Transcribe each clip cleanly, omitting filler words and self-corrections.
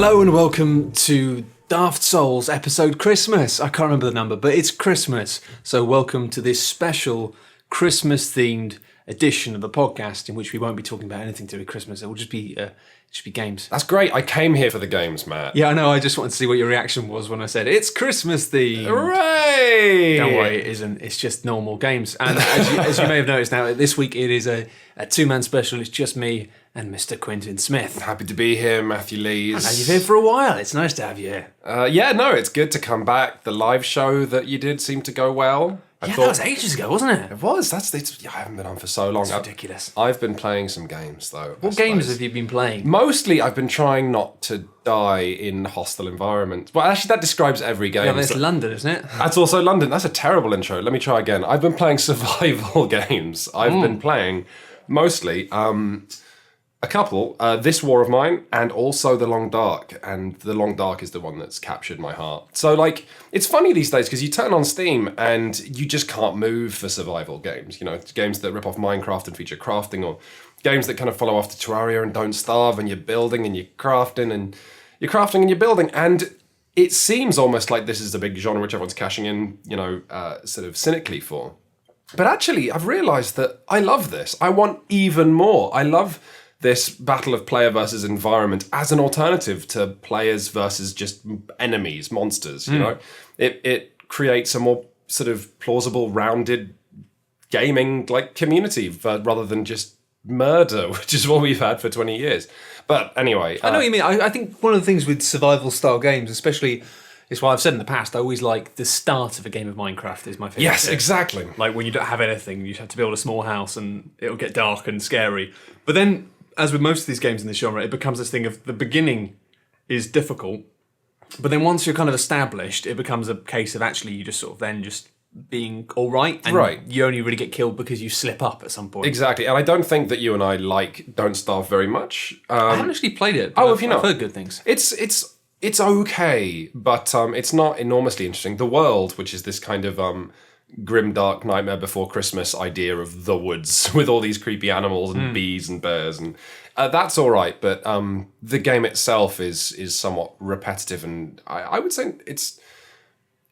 Hello and welcome to Daft Souls episode Christmas. I can't remember the number, but it's Christmas. So welcome to this special Christmas-themed edition of the podcast in which we won't be talking about anything to do with Christmas. It will just be games. That's great. I came here for the games, Matt. Yeah, I know. I just wanted to see what your reaction was when I said it's Christmas themed. Hooray! Don't worry, it isn't. It's just normal games. And as you may have noticed now, this week it is a two-man special. It's just me and Mr. Quentin Smith. Happy to be here, Matthew Lees. And you've been here for a while. It's nice to have you here. It's good to come back. The live show that you did seemed to go well. That was ages ago, wasn't it? It was. I haven't been on for so long. It's ridiculous. I've been playing some games, though. What games have you been playing? Mostly, I've been trying not to die in hostile environments. Well, actually, that describes every game. Yeah, but it's London, isn't it? That's also London. That's a terrible intro. Let me try again. I've been playing survival games. I've been playing mostly a couple, This War of Mine, and also The Long Dark. And The Long Dark is the one that's captured my heart. So, it's funny these days because you turn on Steam and you just can't move for survival games. You know, games that rip off Minecraft and feature crafting, or games that kind of follow after Terraria and don't starve, and you're building and you're crafting and you're building. And it seems almost like this is a big genre which everyone's cashing in, sort of cynically for. But actually, I've realised that I love this. I want even more. I love this battle of player versus environment as an alternative to players versus just enemies, monsters, you know? It creates a more sort of plausible, rounded gaming community rather than just murder, which is what we've had for 20 years. But anyway... I know what you mean. I think one of the things with survival-style games, especially... It's what I've said in the past. I always like the start of a game of Minecraft is my favourite. Yes, exactly. Like when you don't have anything, you just have to build a small house and it'll get dark and scary. But then, as with most of these games in this genre, it becomes this thing of the beginning is difficult, but then once you're kind of established, it becomes a case of actually you just sort of then just being all right, and you only really get killed because you slip up at some point. Exactly, and I don't think that you and I Don't Starve very much. I haven't actually played it. But have you not? I've heard good things. It's okay, but it's not enormously interesting. The world, which is this kind of grim, dark Nightmare Before Christmas idea of the woods with all these creepy animals and bees and bears, and that's all right. But the game itself is somewhat repetitive, and I would say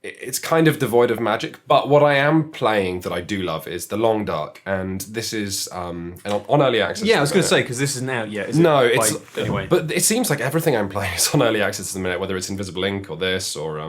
it's kind of devoid of magic. But what I am playing that I do love is The Long Dark, and this is on early access. Yeah, I was going to say, because this isn't out yet, is no, it? Anyway. But it seems like everything I'm playing is on early access at the minute, whether it's Invisible Ink or this or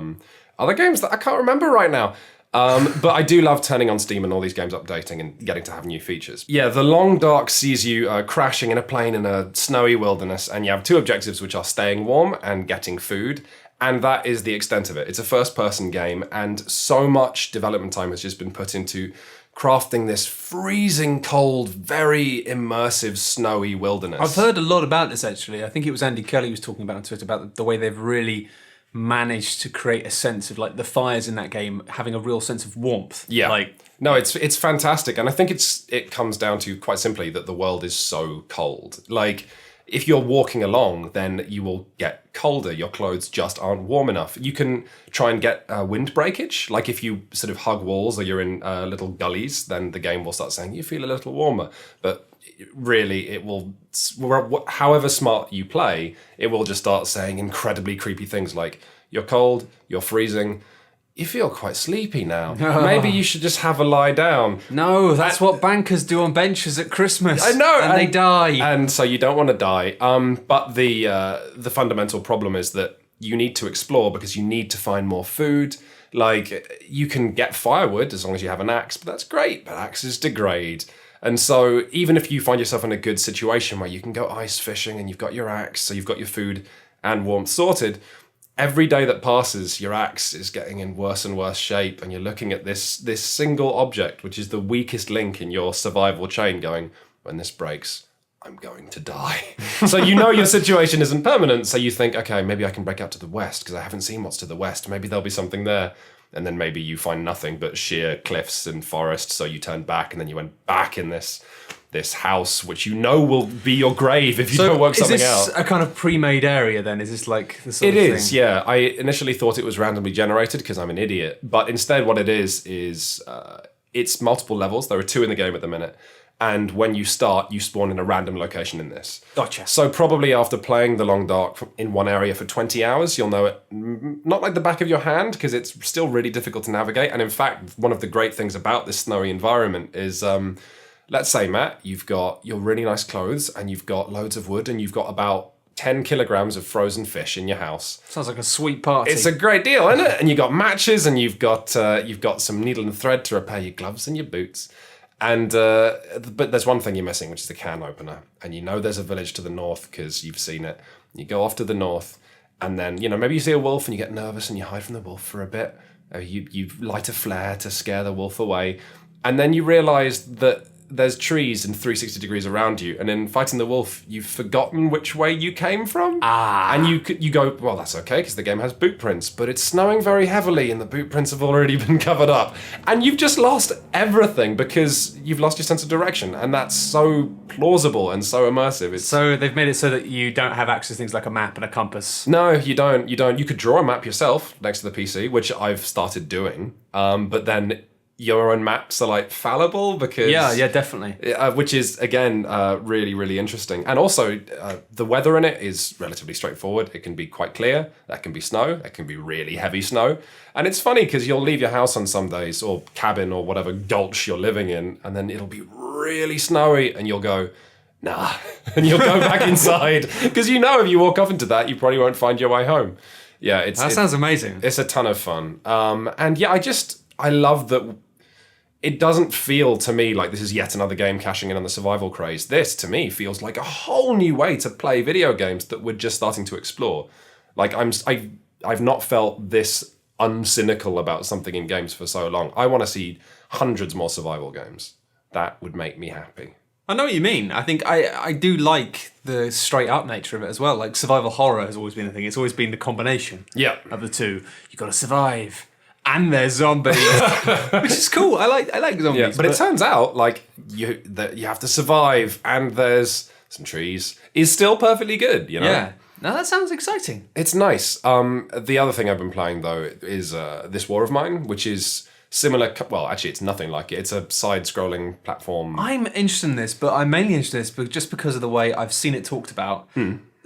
other games that I can't remember right now. But I do love turning on Steam and all these games updating and getting to have new features. Yeah, The Long Dark sees you crashing in a plane in a snowy wilderness, and you have two objectives, which are staying warm and getting food. And that is the extent of it. It's a first-person game, and so much development time has just been put into crafting this freezing cold, very immersive, snowy wilderness. I've heard a lot about this, actually. I think it was Andy Kelly who was talking about on Twitter about the way they've really managed to create a sense of, the fires in that game having a real sense of warmth. Yeah. No, it's fantastic. And I think it comes down to, quite simply, that the world is so cold. If you're walking along, then you will get colder. Your clothes just aren't warm enough. You can try and get wind breakage. If you sort of hug walls or you're in little gullies, then the game will start saying you feel a little warmer. But really, it will, however smart you play, it will just start saying incredibly creepy things like, you're cold, you're freezing, you feel quite sleepy now. Maybe you should just have a lie down. No, that's what bankers do on benches at Christmas. I know. And they die. And so you don't want to die. But the fundamental problem is that you need to explore because you need to find more food. You can get firewood as long as you have an axe, but that's great. But axes degrade. And so even if you find yourself in a good situation where you can go ice fishing and you've got your axe, so you've got your food and warmth sorted, every day that passes, your axe is getting in worse and worse shape, and you're looking at this single object, which is the weakest link in your survival chain, going, when this breaks, I'm going to die. So your situation isn't permanent, so you think, okay, maybe I can break out to the west, because I haven't seen what's to the west. Maybe there'll be something there. And then maybe you find nothing but sheer cliffs and forest, so you turn back, and then you went back in this house, which will be your grave if you don't work something out. Is this a kind of pre-made area then? Is this the sort of thing? It is, yeah. I initially thought it was randomly generated because I'm an idiot, but instead what it is it's multiple levels. There are 2 in the game at the minute, And when you start, you spawn in a random location in this. Gotcha. So probably after playing The Long Dark in one area for 20 hours, you'll know it not like the back of your hand, because it's still really difficult to navigate. And in fact, one of the great things about this snowy environment is, let's say, Matt, you've got your really nice clothes and you've got loads of wood and you've got about 10 kilograms of frozen fish in your house. Sounds like a sweet party. It's a great deal, isn't it? And you've got matches and you've got some needle and thread to repair your gloves and your boots. And but there's one thing you're missing, which is the can opener. And you know there's a village to the north because you've seen it. You go off to the north, and then maybe you see a wolf and you get nervous and you hide from the wolf for a bit. You light a flare to scare the wolf away, and then you realise that there's trees in 360 degrees around you, and in fighting the wolf, you've forgotten which way you came from. And you go, well, that's okay, because the game has boot prints, but it's snowing very heavily, and the boot prints have already been covered up. And you've just lost everything, because you've lost your sense of direction, and that's so plausible and so immersive. So they've made it so that you don't have access to things like a map and a compass. No, you don't. You could draw a map yourself next to the PC, which I've started doing, but then your own maps are like fallible because yeah, definitely. Which is again really, really interesting, and also the weather in it is relatively straightforward. It can be quite clear. That can be snow. That can be really heavy snow, and it's funny because you'll leave your house on some days or cabin or whatever gulch you're living in, and then it'll be really snowy, and you'll go, nah, and you'll go back inside because if you walk off into that, you probably won't find your way home. Yeah, that sounds amazing. It's a ton of fun, and yeah, I love that. It doesn't feel to me like this is yet another game cashing in on the survival craze. This, to me, feels like a whole new way to play video games that we're just starting to explore. Like, I've not felt this uncynical about something in games for so long. I want to see hundreds more survival games. That would make me happy. I know what you mean. I think I do like the straight up nature of it as well. Like, survival horror has always been a thing. It's always been the combination of the two. You've got to survive. And there's zombies, which is cool. I like zombies. Yeah, but it turns out like you have to survive, and there's some trees. Is still perfectly good, Yeah. Now that sounds exciting. It's nice. The other thing I've been playing though is This War of Mine, which is similar. Well, actually, it's nothing like it. It's a side-scrolling platform. I'm interested in this, but I'm mainly interested in this just because of the way I've seen it talked about.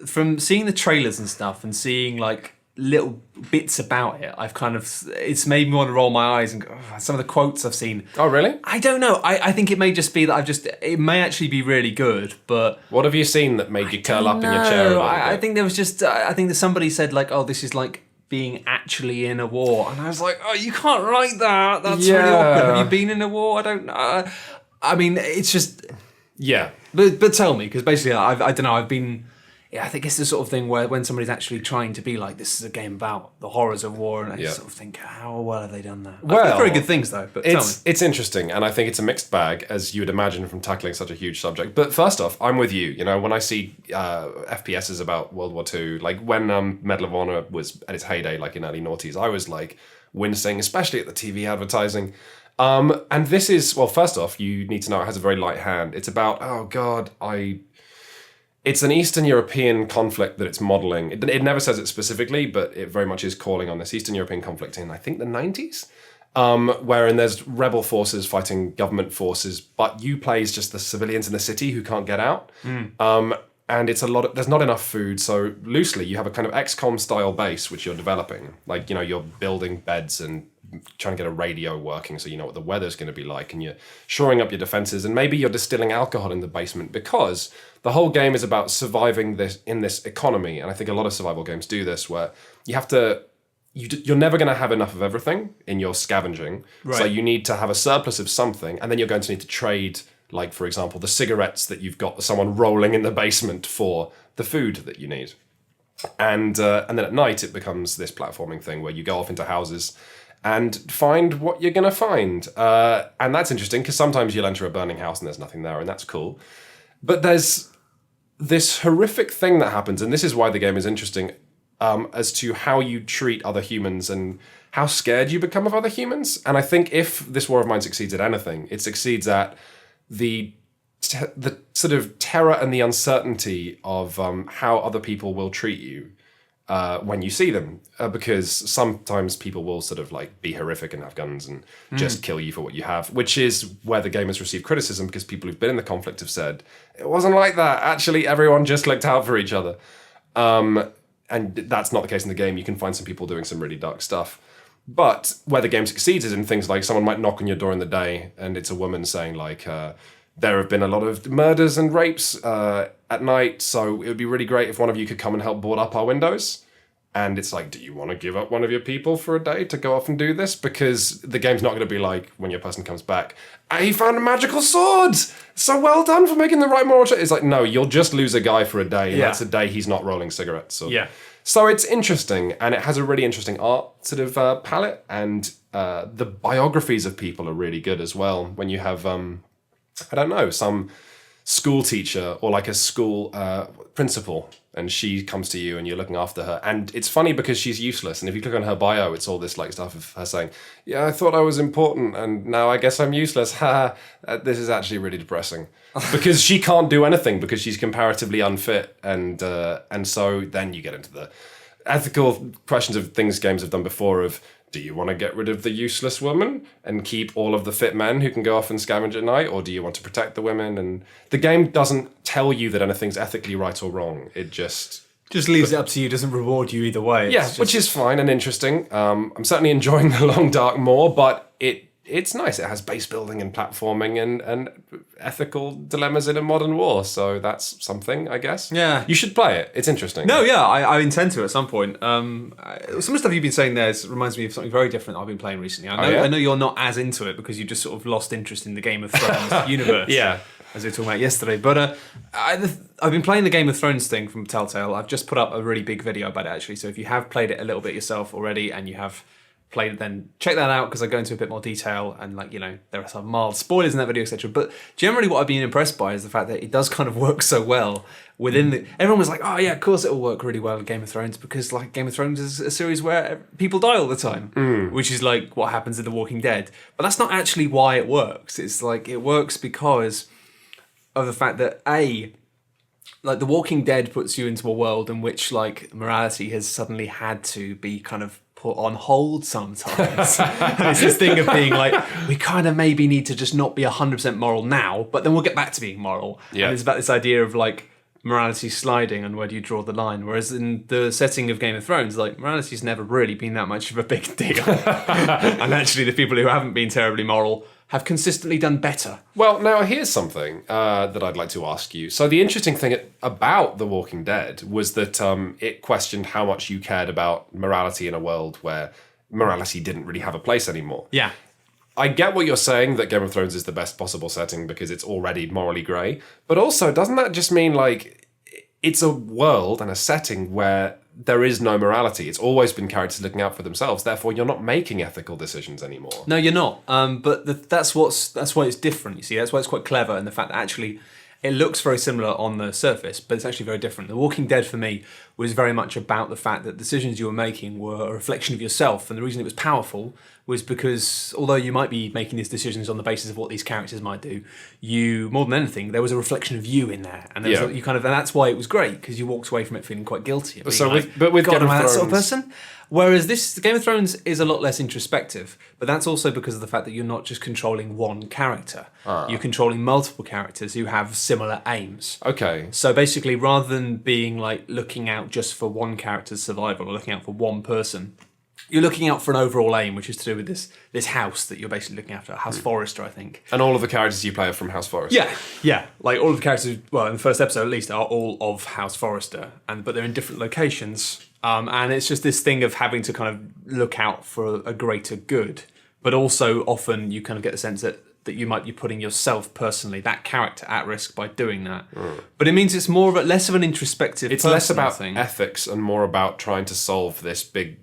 From seeing the trailers and stuff, and seeing like little bits about it, it's made me want to roll my eyes and go, some of the quotes I've seen. Oh, really? I don't know. I think it may just be that it may actually be really good, but... What have you seen that made you curl up in your chair a little bit? I think there was just, I think that somebody said like, oh, this is like being actually in a war. And I was like, oh, you can't write that. That's really awkward. Have you been in a war? I don't know. I mean, it's just... Yeah. But tell me, because basically, I don't know, I've been... Yeah, I think it's the sort of thing where when somebody's actually trying to be like, this is a game about the horrors of war, and I sort of think, how well have they done that? Well, I've heard very good things though, but tell me. It's interesting, and I think it's a mixed bag, as you would imagine from tackling such a huge subject. But first off, I'm with you. When I see FPSs about World War II, like when Medal of Honor was at its heyday, like in early noughties, I was like wincing, especially at the TV advertising. And this is, well, first off, you need to know it has a very light hand. It's about, it's an Eastern European conflict that it's modelling. It never says it specifically, but it very much is calling on this Eastern European conflict in, I think, the 90s, wherein there's rebel forces fighting government forces, but you play as just the civilians in the city who can't get out. And it's there's not enough food, so loosely you have a kind of XCOM style base which you're developing. Like, you're building beds and trying to get a radio working so you know what the weather's going to be like, and you're shoring up your defenses, and maybe you're distilling alcohol in the basement, because the whole game is about surviving in this economy. And I think a lot of survival games do this, where you have to... You're never going to have enough of everything in your scavenging, so you need to have a surplus of something, and then you're going to need to trade, like, for example, the cigarettes that you've got someone rolling in the basement for the food that you need. And then at night it becomes this platforming thing where you go off into houses and find what you're going to find. And that's interesting, because sometimes you'll enter a burning house and there's nothing there, and that's cool. But there's this horrific thing that happens, and this is why the game is interesting, as to how you treat other humans and how scared you become of other humans. And I think if This War of Mine succeeds at anything, it succeeds at the sort of terror and the uncertainty of how other people will treat you. when you see them, because sometimes people will sort of like be horrific and have guns and just kill you for what you have, which is where the game has received criticism, because people who've been in the conflict have said it wasn't like that. Actually, everyone just looked out for each other. And that's not the case in the game. You can find some people doing some really dark stuff. But where the game succeeds is in things like someone might knock on your door in the day and it's a woman saying like, there have been a lot of murders and rapes at night, so it would be really great if one of you could come and help board up our windows. And it's like, do you want to give up one of your people for a day to go off and do this? Because the game's not going to be like, when your person comes back, he found a magical sword! So well done for making the right moral choice. It's like, no, you'll just lose a guy for a day, and that's a day he's not rolling cigarettes. So it's interesting, and it has a really interesting art sort of palette, and the biographies of people are really good as well. When you have, I don't know, some school teacher or like a school principal, and she comes to you and you're looking after her, and it's funny because she's useless, and if you click on her bio, it's all this like stuff of her saying, yeah, I thought I was important and now I guess I'm useless. This is actually really depressing because she can't do anything because she's comparatively unfit, and so then you get into the ethical questions of things games have done before of, do you want to get rid of the useless woman and keep all of the fit men who can go off and scavenge at night? Or do you want to protect the women? And the game doesn't tell you that anything's ethically right or wrong. It just leaves it up to you, doesn't reward you either way. Which is fine and interesting. I'm certainly enjoying The Long Dark more, but it's nice. It has base building and platforming and ethical dilemmas in a modern war. So that's something, I guess. Yeah. You should play it. It's interesting. No, yeah, I intend to at some point. Some of the stuff you've been saying there reminds me of something very different I've been playing recently. I know you're not as into it because you just sort of lost interest in the Game of Thrones universe. Yeah. As we were talking about yesterday. But I've been playing the Game of Thrones thing from Telltale. I've just put up a really big video about it, actually. So if you have played it a little bit yourself already and you have played it, then check that out because I go into a bit more detail and there are some mild spoilers in that video, etc. But generally what I've been impressed by is the fact that it does kind of work so well within the... Everyone was like, oh yeah, of course it'll work really well in Game of Thrones because like Game of Thrones is a series where people die all the time, which is like what happens in The Walking Dead. But that's not actually why it works. It's like it works because of the fact that like The Walking Dead puts you into a world in which like morality has suddenly had to be kind of put on hold sometimes. And it's this thing of being like, we kind of maybe need to just not be 100% moral now, but then we'll get back to being moral. Yeah. And it's about this idea of like morality sliding and where do you draw the line. Whereas in the setting of Game of Thrones, like morality's never really been that much of a big deal. And actually the people who haven't been terribly moral have consistently done better. Well, now here's something that I'd like to ask you. So the interesting thing about The Walking Dead was that it questioned how much you cared about morality in a world where morality didn't really have a place anymore. Yeah. I get what you're saying, that Game of Thrones is the best possible setting because it's already morally grey. But also, doesn't that just mean like it's a world and a setting where there is no morality? It's always been characters looking out for themselves. Therefore, you're not making ethical decisions anymore. No, you're not. But that's why it's different. You see, that's why it's quite clever, and the fact that actually it looks very similar on the surface, but it's actually very different. The Walking Dead for me was very much about the fact that decisions you were making were a reflection of yourself, and the reason it was powerful was because although you might be making these decisions on the basis of what these characters might do, you, more than anything, there was a reflection of you in there, and there was and that's why it was great because you walked away from it feeling quite guilty. So with Game of Thrones, that sort of person. Whereas the Game of Thrones is a lot less introspective, but that's also because of the fact that you're not just controlling one character. You're controlling multiple characters who have similar aims. Okay. So basically, rather than being like looking out just for one character's survival or looking out for one person, you're looking out for an overall aim, which is to do with this house that you're basically looking after, House Forrester, I think. And all of the characters you play are from House Forrester. Yeah. Like all of the characters, well, in the first episode at least, are all of House Forrester, but they're in different locations. And it's just this thing of having to kind of look out for a greater good, but also often you kind of get the sense that you might be putting yourself personally, that character, at risk by doing that. But it means it's less of an introspective. It's less about ethics and more about trying to solve this big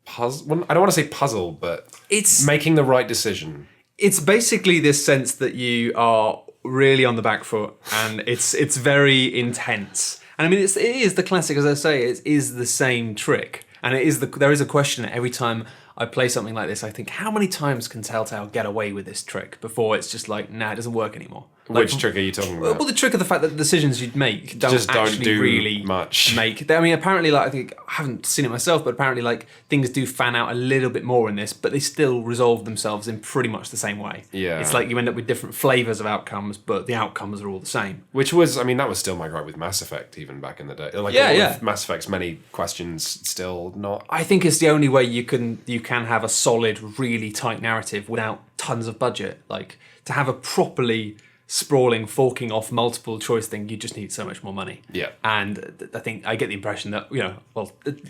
puzzle. I don't want to say puzzle, but it's making the right decision. It's basically this sense that you are really on the back foot, and it's very intense. And I mean, it is the classic, as I say, it is the same trick. And there is a question every time I play something like this, I think, how many times can Telltale get away with this trick before it's just like, nah, it doesn't work anymore? Like, Which trick are you talking about? Well, the trick of the fact that the decisions you'd make don't do really much. I mean, apparently, like, I think I haven't seen it myself, but apparently, like, things do fan out a little bit more in this, but they still resolve themselves in pretty much the same way. Yeah. It's like you end up with different flavors of outcomes, but the outcomes are all the same. Which was, I mean, that was still my gripe with Mass Effect even back in the day. Like, of Mass Effect's many questions still not. I think it's the only way you can have a solid, really tight narrative without tons of budget. Like, to have a properly sprawling, forking off multiple choice thing, you just need so much more money. Yeah. And I think I get the impression that,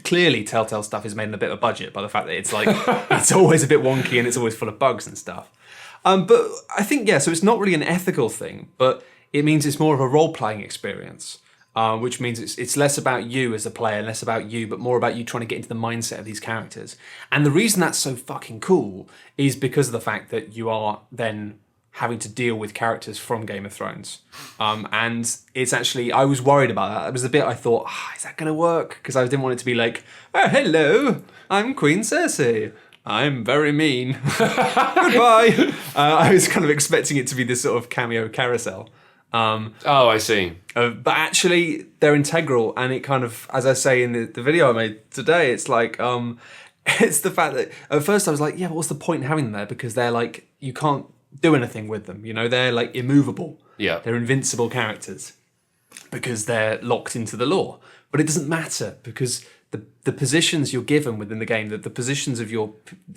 clearly Telltale stuff is made in a bit of a budget by the fact that it's like, it's always a bit wonky and it's always full of bugs and stuff. But I think, so it's not really an ethical thing, but it means it's more of a role-playing experience. Which means it's less about you as a player, less about you, but more about you trying to get into the mindset of these characters. And the reason that's so fucking cool is because of the fact that you are then having to deal with characters from Game of Thrones. And it's actually, I was worried about that. It was the bit I thought, is that going to work? Because I didn't want it to be like, oh, hello, I'm Queen Cersei. I'm very mean. Goodbye. I was kind of expecting it to be this sort of cameo carousel. I see. But actually, they're integral, and it kind of, as I say in the video I made today, it's like, it's the fact that at first I was like, but what's the point in having them there? Because they're like, you can't do anything with them. They're like immovable. Yeah. They're invincible characters because they're locked into the lore. But it doesn't matter because the positions you're given within the game, the positions of your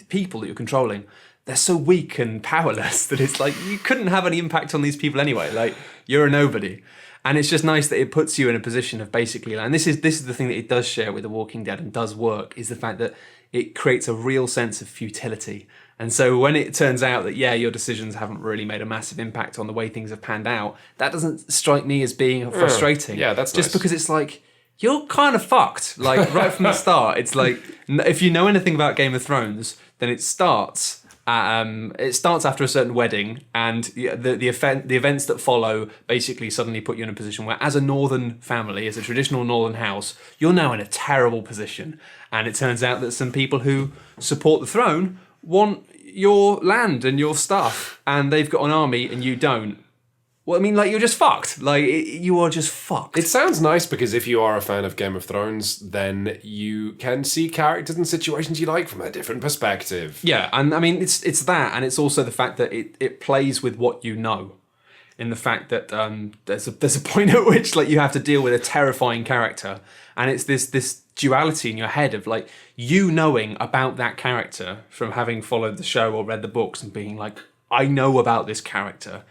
people that you're controlling, they're so weak and powerless that it's like you couldn't have any impact on these people anyway. Like, you're a nobody. And it's just nice that it puts you in a position of basically, and this is the thing that it does share with The Walking Dead and does work, is the fact that it creates a real sense of futility. And so when it turns out that, your decisions haven't really made a massive impact on the way things have panned out, that doesn't strike me as being frustrating. Yeah, that's just nice. Because it's like, you're kind of fucked. Like, right from the start, it's like, if you know anything about Game of Thrones, then it starts after a certain wedding, and the events that follow basically suddenly put you in a position where, as a northern family, as a traditional northern house, you're now in a terrible position. And it turns out that some people who support the throne want your land and your stuff, and they've got an army and you don't. Well, I mean, like, you're just fucked. Like, you are just fucked. It sounds nice because if you are a fan of Game of Thrones, then you can see characters and situations you like from a different perspective. Yeah, and I mean, it's that, and it's also the fact that it plays with what you know. In the fact that there's a point at which, like, you have to deal with a terrifying character, and it's this duality in your head of, like, you knowing about that character from having followed the show or read the books and being like, I know about this character,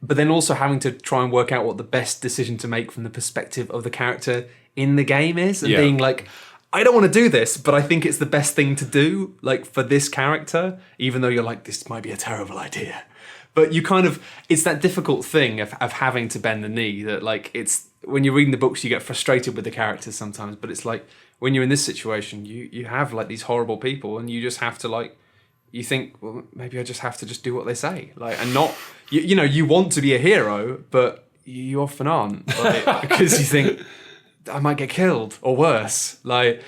but then also having to try and work out what the best decision to make from the perspective of the character in the game is, and being like, I don't want to do this, but I think it's the best thing to do, like, for this character, even though you're like, this might be a terrible idea. But you kind of, it's that difficult thing of having to bend the knee that, like, it's, when you're reading the books, you get frustrated with the characters sometimes, but it's like, when you're in this situation, you have, like, these horrible people, and you just have to, like, you think, well, maybe I just have to just do what they say. Like, and not, you want to be a hero, but you often aren't. Like, because you think, I might get killed, or worse. Like,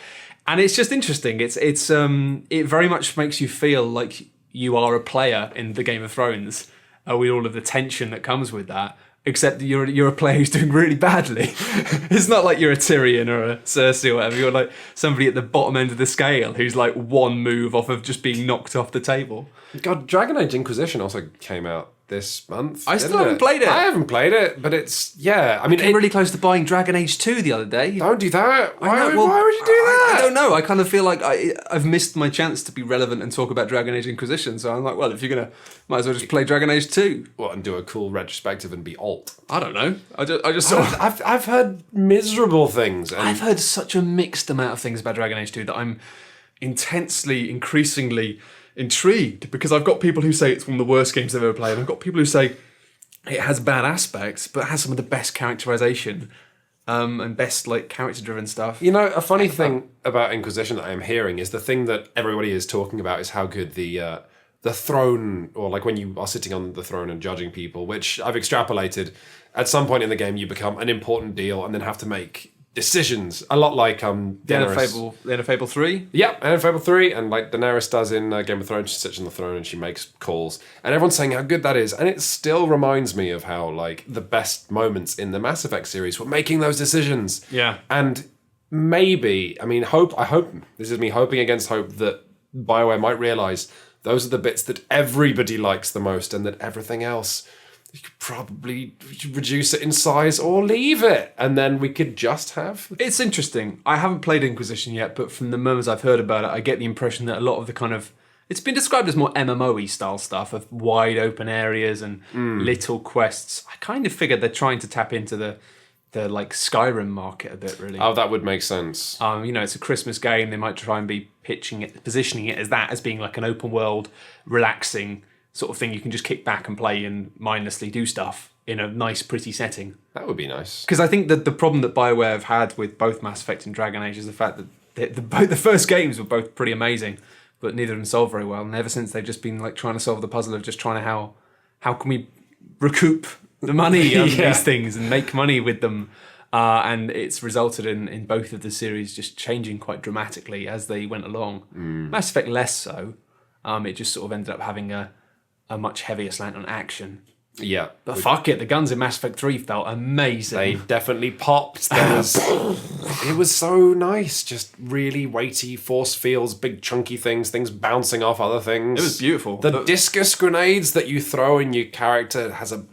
and it's just interesting. It very much makes you feel like you are a player in the Game of Thrones, with all of the tension that comes with that. Except that you're a player who's doing really badly. It's not like you're a Tyrion or a Cersei or whatever. You're like somebody at the bottom end of the scale who's like one move off of just being knocked off the table. God, Dragon Age Inquisition also came out this month. I still haven't played it. I haven't played it, but it's, I mean, I came really close to buying Dragon Age 2 the other day. Don't do that. Why would you do I that? don't know. I kind of feel like I've missed my chance to be relevant and talk about Dragon Age Inquisition. So I'm like, well, if you're going to, might as well just play Dragon Age 2. What, and do a cool retrospective and be alt? I don't know. I just sort of... I've heard miserable things. And I've heard such a mixed amount of things about Dragon Age 2 that I'm increasingly intrigued, because I've got people who say it's one of the worst games they've ever played, and I've got people who say it has bad aspects, but has some of the best characterization and best, like, character-driven stuff. You know, a funny thing about Inquisition that I'm hearing is the thing that everybody is talking about is how good the throne, or like when you are sitting on the throne and judging people, which I've extrapolated, at some point in the game you become an important deal and then have to make decisions. A lot like The End Daenerys. of Fable 3? Yeah, and in Fable 3, and like Daenerys does in Game of Thrones, she sits on the throne and she makes calls. And everyone's saying how good that is. And it still reminds me of how, like, the best moments in the Mass Effect series were making those decisions. Yeah. And maybe, I hope, this is me hoping against hope, that BioWare might realise those are the bits that everybody likes the most, and that everything else, you could probably reduce it in size or leave it, and then we could just have... It's interesting. I haven't played Inquisition yet, but from the moments I've heard about it, I get the impression that a lot of the kind of... It's been described as more MMO-y style stuff, of wide open areas and little quests. I kind of figured they're trying to tap into the like Skyrim market a bit, really. Oh, that would make sense. It's a Christmas game. They might try and be positioning it as that, as being like an open world, relaxing sort of thing you can just kick back and play and mindlessly do stuff in a nice, pretty setting. That would be nice. Because I think that the problem that BioWare have had with both Mass Effect and Dragon Age is the fact that the first games were both pretty amazing, but neither of them sold very well. And ever since, they've just been like trying to solve the puzzle of just trying to how can we recoup the money on these things and make money with them. And it's resulted in both of the series just changing quite dramatically as they went along. Mass Effect less so. It just sort of ended up having a much heavier slant on action. Yeah. But fuck it, the guns in Mass Effect 3 felt amazing. They definitely popped. It was so nice. Just really weighty force fields, big chunky things bouncing off other things. It was beautiful. The discus grenades that you throw in your character has a...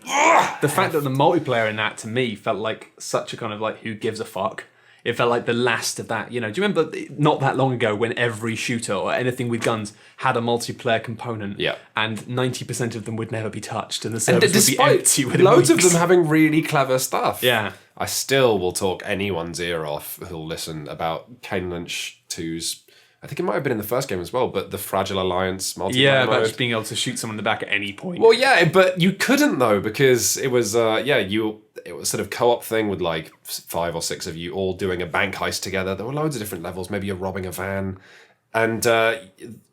The fact that the multiplayer in that, to me, felt like such a kind of like, who gives a fuck? It felt like the last of that. Do you remember not that long ago when every shooter or anything with guns had a multiplayer component? Yeah. And 90% of them would never be touched, and the servers would be empty within loads weeks. of them having really clever stuff. Yeah. I still will talk anyone's ear off who'll listen about Kane Lynch 2's... I think it might have been in the first game as well, but the Fragile Alliance multiplayer Yeah, mode. about just being able to shoot someone in the back at any point. Well, yeah, but you couldn't though, because it was it was sort of co-op thing with like 5 or 6 of you all doing a bank heist together. There were loads of different levels. Maybe you're robbing a van, and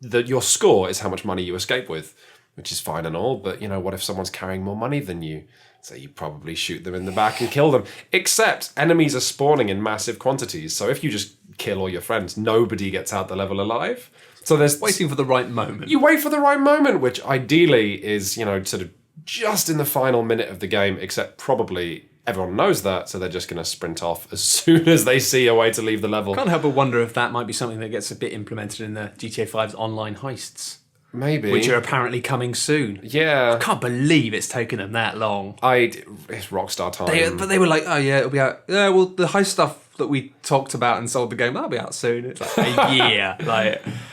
your score is how much money you escape with, which is fine and all. But what if someone's carrying more money than you? So you probably shoot them in the back and kill them. Except enemies are spawning in massive quantities. So if you just kill all your friends, nobody gets out the level alive. So there's waiting for the right moment. You wait for the right moment, which ideally is, sort of just in the final minute of the game, except probably everyone knows that, so they're just going to sprint off as soon as they see a way to leave the level. Can't help but wonder if that might be something that gets a bit implemented in the GTA 5's online heists. Maybe. Which are apparently coming soon. Yeah. I can't believe it's taken them that long. It's Rockstar time. But they were like, oh yeah, it'll be out. Yeah, well, the heist stuff that we talked about and sold the game, that'll be out soon. It's like a year.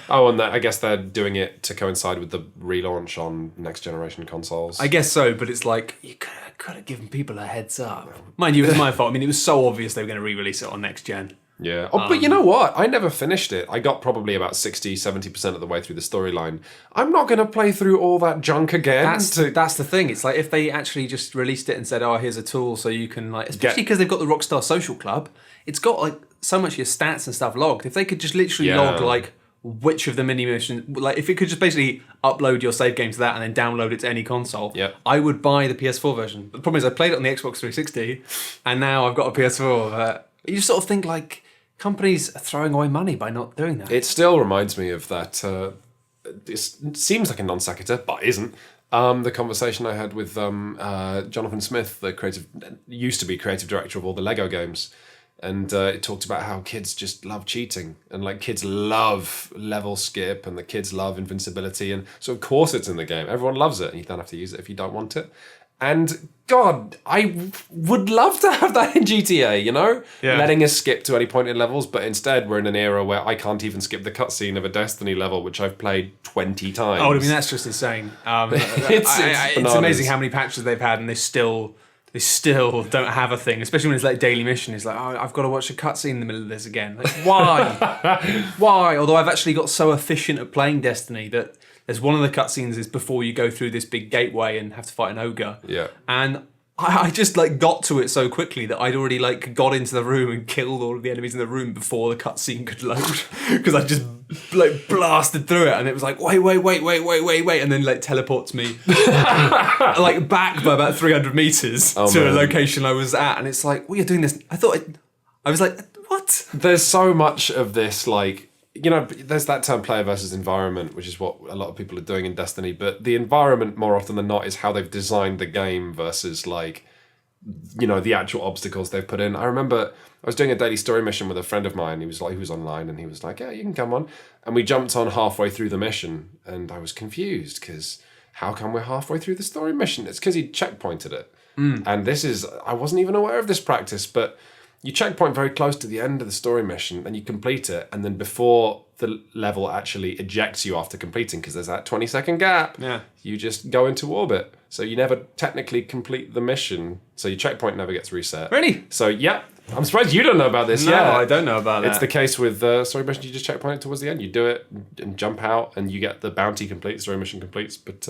And I guess they're doing it to coincide with the relaunch on next generation consoles. I guess so, but it's like, you could have given people a heads up. Mind you, it was my fault. I mean, it was so obvious they were going to re-release it on next gen. Yeah. But you know what? I never finished it. I got probably about 60-70% of the way through the storyline. I'm not going to play through all that junk again. That's the thing. It's like if they actually just released it and said, oh, here's a tool so you can, especially because they've got the Rockstar Social Club, it's got so much of your stats and stuff logged. If they could just literally log which of the mini missions, if it could just basically upload your save game to that and then download it to any console, I would buy the PS4 version. But the problem is I played it on the Xbox 360 and now I've got a PS4. You just sort of think companies are throwing away money by not doing that. It still reminds me of that. It seems like a non sequitur, but isn't. The conversation I had with Jonathan Smith, used to be creative director of all the Lego games, and it talked about how kids just love cheating, and kids love level skip, and the kids love invincibility, and so of course it's in the game. Everyone loves it, and you don't have to use it if you don't want it. And God, I would love to have that in GTA, letting us skip to any point in levels, but instead we're in an era where I can't even skip the cutscene of a Destiny level, which I've played 20 times. Oh, I mean, that's just insane. It's amazing how many patches they've had, and they still don't have a thing, especially when it's daily mission. It's I've got to watch a cutscene in the middle of this again. Why? Why? Although I've actually got so efficient at playing Destiny that there's one of the cutscenes is before you go through this big gateway and have to fight an ogre. Yeah. And I just got to it so quickly that I'd already got into the room and killed all of the enemies in the room before the cutscene could load, because I just blasted through it, and it was wait, and then teleports me back by about 300 meters to a location I was at, and it's you're doing this. I thought I was like, what? There's so much of this, like, you know, there's that term player versus environment, which is what a lot of people are doing in Destiny. But the environment, more often than not, is how they've designed the game versus, like, you know, the actual obstacles they've put in. I remember I was doing a daily story mission with a friend of mine. He was online, and he was like, yeah, you can come on. And we jumped on halfway through the mission, and I was confused because how come we're halfway through the story mission? It's because he checkpointed it. And I wasn't even aware of this practice, but you checkpoint very close to the end of the story mission and you complete it. And then before the level actually ejects you after completing, because there's that 20-second gap, you just go into orbit. So you never technically complete the mission. So your checkpoint never gets reset. Really? So, yeah. I'm surprised you don't know about this. No, yeah, I don't know about that. It's the case with story mission. You just checkpoint it towards the end. You do it and jump out and you get the bounty complete, story mission completes. But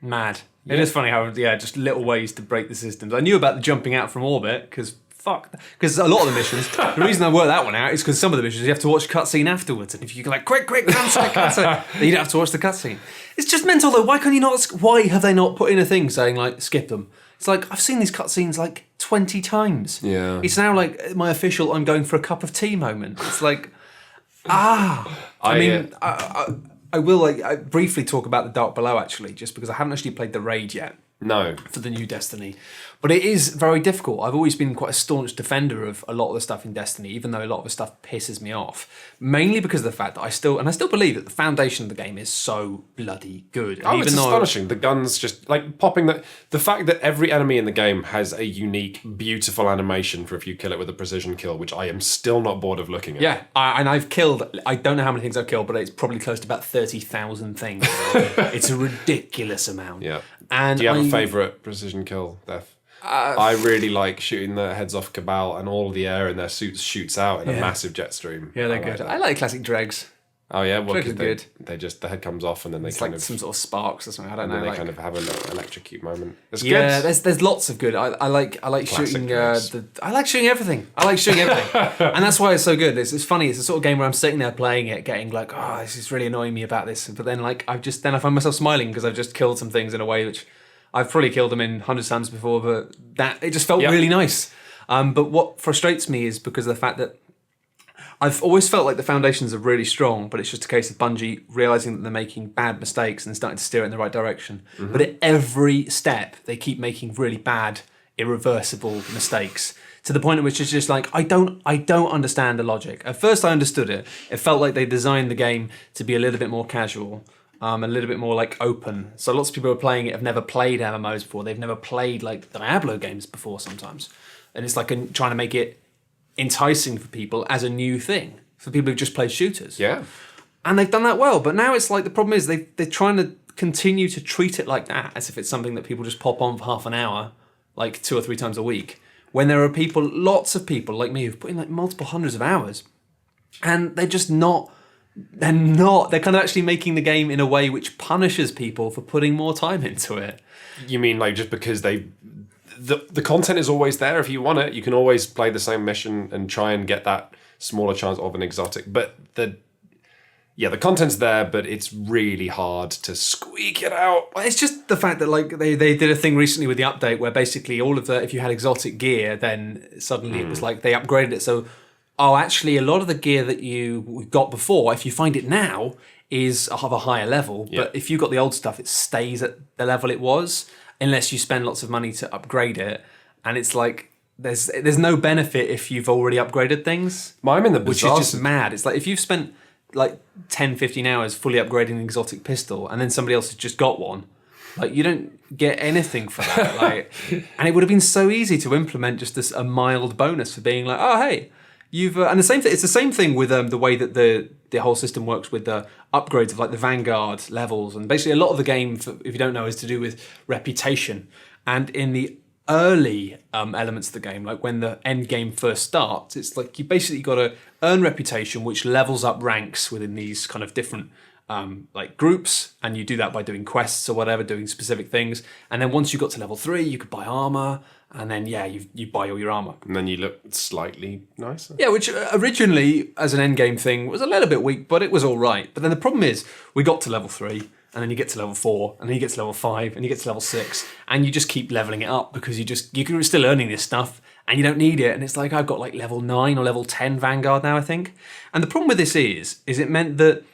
mad. It is funny how, just little ways to break the systems. I knew about the jumping out from orbit because a lot of the missions, the reason I worked that one out is because some of the missions you have to watch cutscene afterwards, and if you go like quick cancel, then you don't have to watch the cutscene. It's just mental though. Why have they not put in a thing saying like skip them? It's like I've seen these cutscenes like 20 times. Yeah. It's now like my official I'm going for a cup of tea moment. It's like I will briefly talk about the Dark Below actually, just because I haven't actually played the raid yet. No. For the new Destiny. But it is very difficult. I've always been quite a staunch defender of a lot of the stuff in Destiny, even though a lot of the stuff pisses me off. Mainly because of the fact that I still believe that the foundation of the game is so bloody good. And it's astonishing. The guns just, like, popping the fact that every enemy in the game has a unique, beautiful animation for if you kill it with a precision kill, which I am still not bored of looking at. Yeah, and I've killed, I don't know how many things I've killed, but it's probably close to about 30,000 things. It's a ridiculous amount. Yeah. And do you have a favourite precision kill, Def? I really like shooting the heads off Cabal, and all the air in their suits shoots out in a massive jet stream. Yeah, they're good. I like classic dregs. Oh yeah, well, Dregs are good. They just, the head comes off and then they it's kind like of some sort of sparks or something. I don't know. And then like, they kind of have an electrocute moment. It's yeah, good. there's lots of good. I like shooting. I like shooting everything. I like shooting everything, and that's why it's so good. It's funny. It's the sort of game where I'm sitting there playing it, getting like, oh, this is really annoying me about this. But then like I find myself smiling because I've just killed some things in a way which I've probably killed them in hundreds of times before, but that it just felt really nice. But what frustrates me is because of the fact that I've always felt like the foundations are really strong, but it's just a case of Bungie realising that they're making bad mistakes and starting to steer it in the right direction. Mm-hmm. But at every step, they keep making really bad, irreversible mistakes to the point at which it's just like, I don't understand the logic. At first I understood it. It felt like they designed the game to be a little bit more casual. A little bit more like open. So lots of people who are playing it have never played MMOs before. They've never played like Diablo games before sometimes. And it's like trying to make it enticing for people as a new thing. For people who've just played shooters. Yeah. And they've done that well. But now it's like the problem is they're trying to continue to treat it like that, as if it's something that people just pop on for half an hour, like 2 or 3 times a week. When there are people, lots of people like me who've put in like multiple hundreds of hours. And they're just not... They're kind of actually making the game in a way which punishes people for putting more time into it. You mean like just because the content is always there if you want it, you can always play the same mission and try and get that smaller chance of an exotic. But the content's there, but it's really hard to squeak it out. Well, it's just the fact that like they did a thing recently with the update where basically all of if you had exotic gear, then suddenly it was like they upgraded it. So actually, a lot of the gear that you got before, if you find it now, is of a higher level. Yeah. But if you got the old stuff, it stays at the level it was, unless you spend lots of money to upgrade it. And it's like, there's no benefit if you've already upgraded things. I'm in the which is just mad. It's like, if you've spent like 10, 15 hours fully upgrading an exotic pistol, and then somebody else has just got one, like, you don't get anything for that. Like, and it would have been so easy to implement just a mild bonus for being like, oh, hey, and the same thing. It's the same thing with the way that the whole system works with the upgrades of like the Vanguard levels, and basically a lot of the game, if you don't know, is to do with reputation. And in the early elements of the game, like when the end game first starts, it's like you basically got to earn reputation, which levels up ranks within these kind of different like groups, and you do that by doing quests or whatever, doing specific things. And then once you got to level 3, you could buy armor. And then, you buy all your armor. And then you look slightly nicer. Yeah, which originally, as an endgame thing, was a little bit weak, but it was all right. But then the problem is, we got to level 3, and then you get to level 4, and then you get to level 5, and you get to level 6, and you just keep leveling it up because you're still earning this stuff, and you don't need it. And it's like, I've got like level 9 or level 10 Vanguard now, I think. And the problem with this is it meant that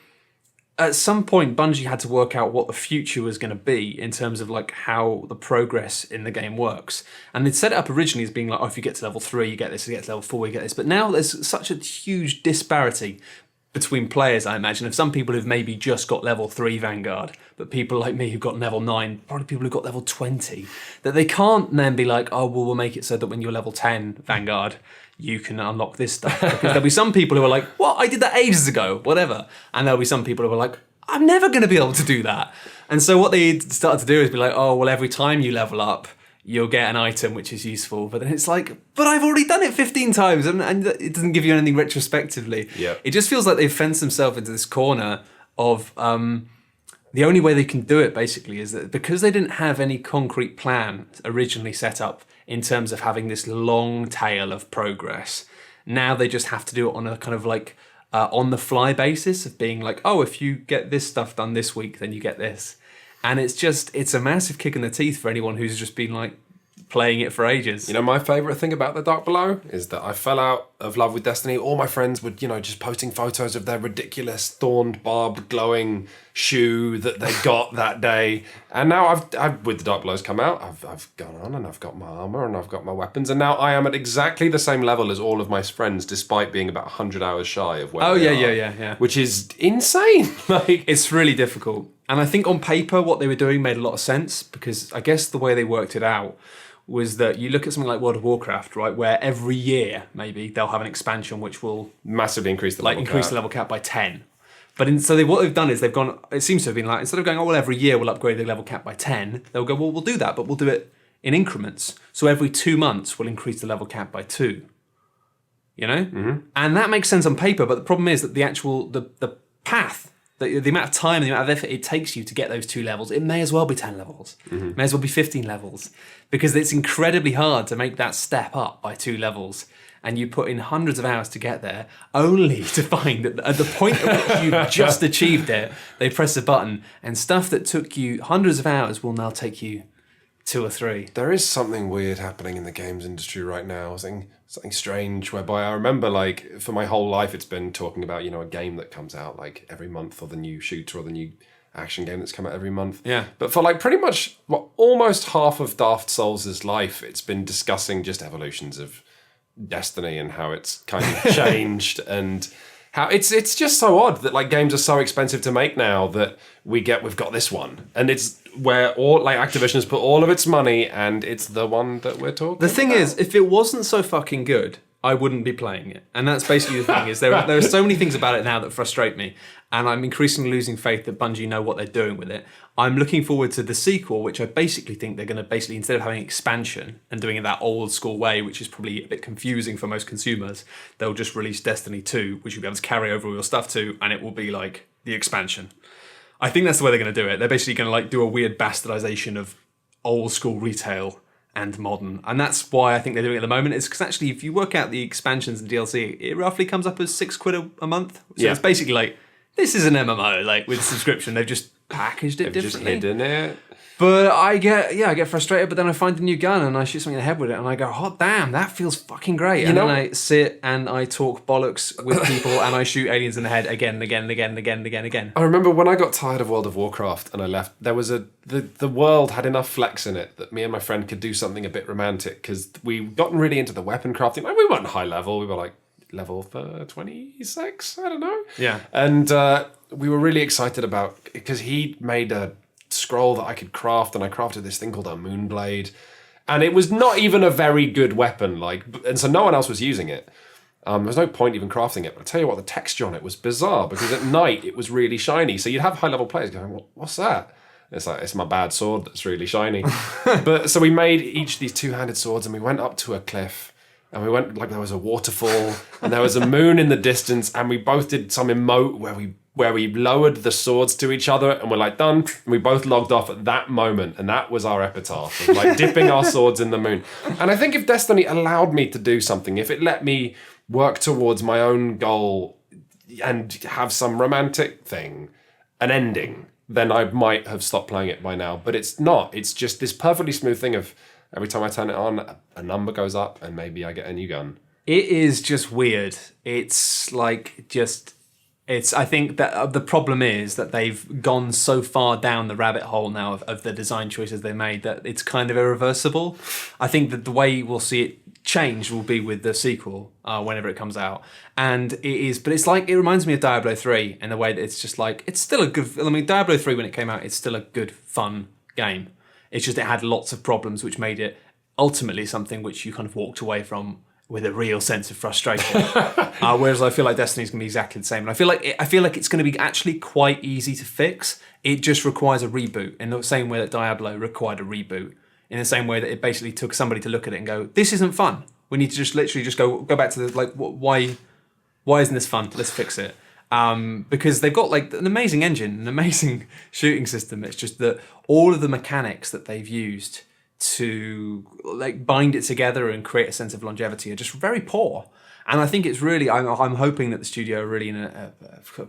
at some point, Bungie had to work out what the future was going to be in terms of like how the progress in the game works. And they'd set it up originally as being like, oh, if you get to level 3, you get this, if you get to level 4, you get this. But now there's such a huge disparity between players, I imagine, of some people who've maybe just got level 3 Vanguard, but people like me who've got level 9, probably people who've got level 20, that they can't then be like, oh, well, we'll make it so that when you're level 10 Vanguard, you can unlock this stuff. Because there'll be some people who are like, well, I did that ages ago, whatever. And there'll be some people who are like, I'm never going to be able to do that. And so what they started to do is be like, oh, well, every time you level up, you'll get an item which is useful. But then it's like, but I've already done it 15 times and it doesn't give you anything retrospectively. Yeah. It just feels like they've fenced themselves into this corner of the only way they can do it, basically, is that because they didn't have any concrete plan originally set up in terms of having this long tail of progress, now they just have to do it on a kind of like on the fly basis of being like, oh, if you get this stuff done this week, then you get this. And it's a massive kick in the teeth for anyone who's just been like playing it for ages. You know, my favourite thing about the Dark Below is that I fell out of love with Destiny. All my friends would, just posting photos of their ridiculous thorned, barbed, glowing shoe that they got that day. And now I've with the Dark Below's come out, I've gone on and I've got my armour and I've got my weapons. And now I am at exactly the same level as all of my friends, despite being about 100 hours shy of where they are. Yeah. Which is insane. Like, it's really difficult. And I think on paper, what they were doing made a lot of sense, because I guess the way they worked it out was that you look at something like World of Warcraft, right, where every year, maybe, they'll have an expansion which will massively increase the level cap by 10. But what they've done is they've gone, it seems to have been like, instead of going, oh, well, every year we'll upgrade the level cap by 10, they'll go, well, we'll do that, but we'll do it in increments. So every 2 months, we'll increase the level cap by 2. Mm-hmm. And that makes sense on paper, but the problem is that the actual, the path, the amount of time and the amount of effort it takes you to get those 2 levels, it may as well be 10 levels. Mm-hmm. It may as well be 15 levels. Because it's incredibly hard to make that step up by 2 levels. And you put in hundreds of hours to get there, only to find that at the point at which you've just achieved it, they press a button, and stuff that took you hundreds of hours will now take you 2 or 3. There is something weird happening in the games industry right now, something strange, whereby I remember, like, for my whole life it's been talking about, a game that comes out, like, every month, or the new shooter, or the new action game that's come out every month. Yeah. But for, like, pretty much, almost half of Daft Souls' life, it's been discussing just evolutions of Destiny and how it's kind of changed, and how it's just so odd that, like, games are so expensive to make now that we've got this one, and it's where all, like, Activision has put all of its money, and it's the one that we're talking The thing about. is, if it wasn't so fucking good, I wouldn't be playing it. And that's basically the thing, is there are so many things about it now that frustrate me, and I'm increasingly losing faith that Bungie know what they're doing with it. I'm looking forward to the sequel, which I basically think they're going to instead of having expansion and doing it that old school way, which is probably a bit confusing for most consumers, they'll just release Destiny 2, which you'll be able to carry over all your stuff to, and it will be like the expansion. I think that's the way they're going to do it. They're basically going to like do a weird bastardization of old school retail and modern. And that's why I think they're doing it at the moment, is because actually if you work out the expansions and DLC, it roughly comes up as £6 a month. So It's basically like, this is an MMO, like, with subscription. They've just packaged it differently. Just hidden it. But I get frustrated, but then I find a new gun and I shoot something in the head with it and I go, hot damn, that feels fucking great. And then I sit and I talk bollocks with people and I shoot aliens in the head again and again and again and again and again and again. I remember when I got tired of World of Warcraft and I left, there was the world had enough flex in it that me and my friend could do something a bit romantic, because we'd gotten really into the weapon crafting. Like, we weren't high level, we were like level 26, I don't know. Yeah. And we were really excited about, because he made a scroll that I could craft, and I crafted this thing called a Moonblade, and it was not even a very good weapon, and so no one else was using it. There was no point even crafting it, but I tell you what, the texture on it was bizarre, because at night it was really shiny, so you'd have high level players going, what's that? It's like, it's my bad sword that's really shiny. But so we made each of these 2-handed swords, and we went up to a cliff, and we went, like, there was a waterfall and there was a moon in the distance, and we both did some emote where we lowered the swords to each other, and we're like, done. And we both logged off at that moment, and that was our epitaph, of like dipping our swords in the moon. And I think if Destiny allowed me to do something, if it let me work towards my own goal and have some romantic thing, an ending, then I might have stopped playing it by now. But it's not. It's just this perfectly smooth thing of every time I turn it on, a number goes up and maybe I get a new gun. It is just weird. It's like just... I think that the problem is that they've gone so far down the rabbit hole now of the design choices they made that it's kind of irreversible. I think that the way we'll see it change will be with the sequel whenever it comes out. And it is, but it's like, it reminds me of Diablo 3 in the way that it's just like, it's still a good, I mean, Diablo 3 when it came out, it's still a good, fun game. It's just, it had lots of problems which made it ultimately something which you kind of walked away from with a real sense of frustration. Whereas I feel like Destiny's going to be exactly the same. And I feel like it's going to be actually quite easy to fix. It just requires a reboot in the same way that Diablo required a reboot. In the same way that it basically took somebody to look at it and go, this isn't fun. We need to just literally just go back to the, like, why isn't this fun? Let's fix it. Because they've got like an amazing engine, an amazing shooting system. It's just that all of the mechanics that they've used to like bind it together and create a sense of longevity are just very poor. And I think it's really, I'm hoping that the studio are really in a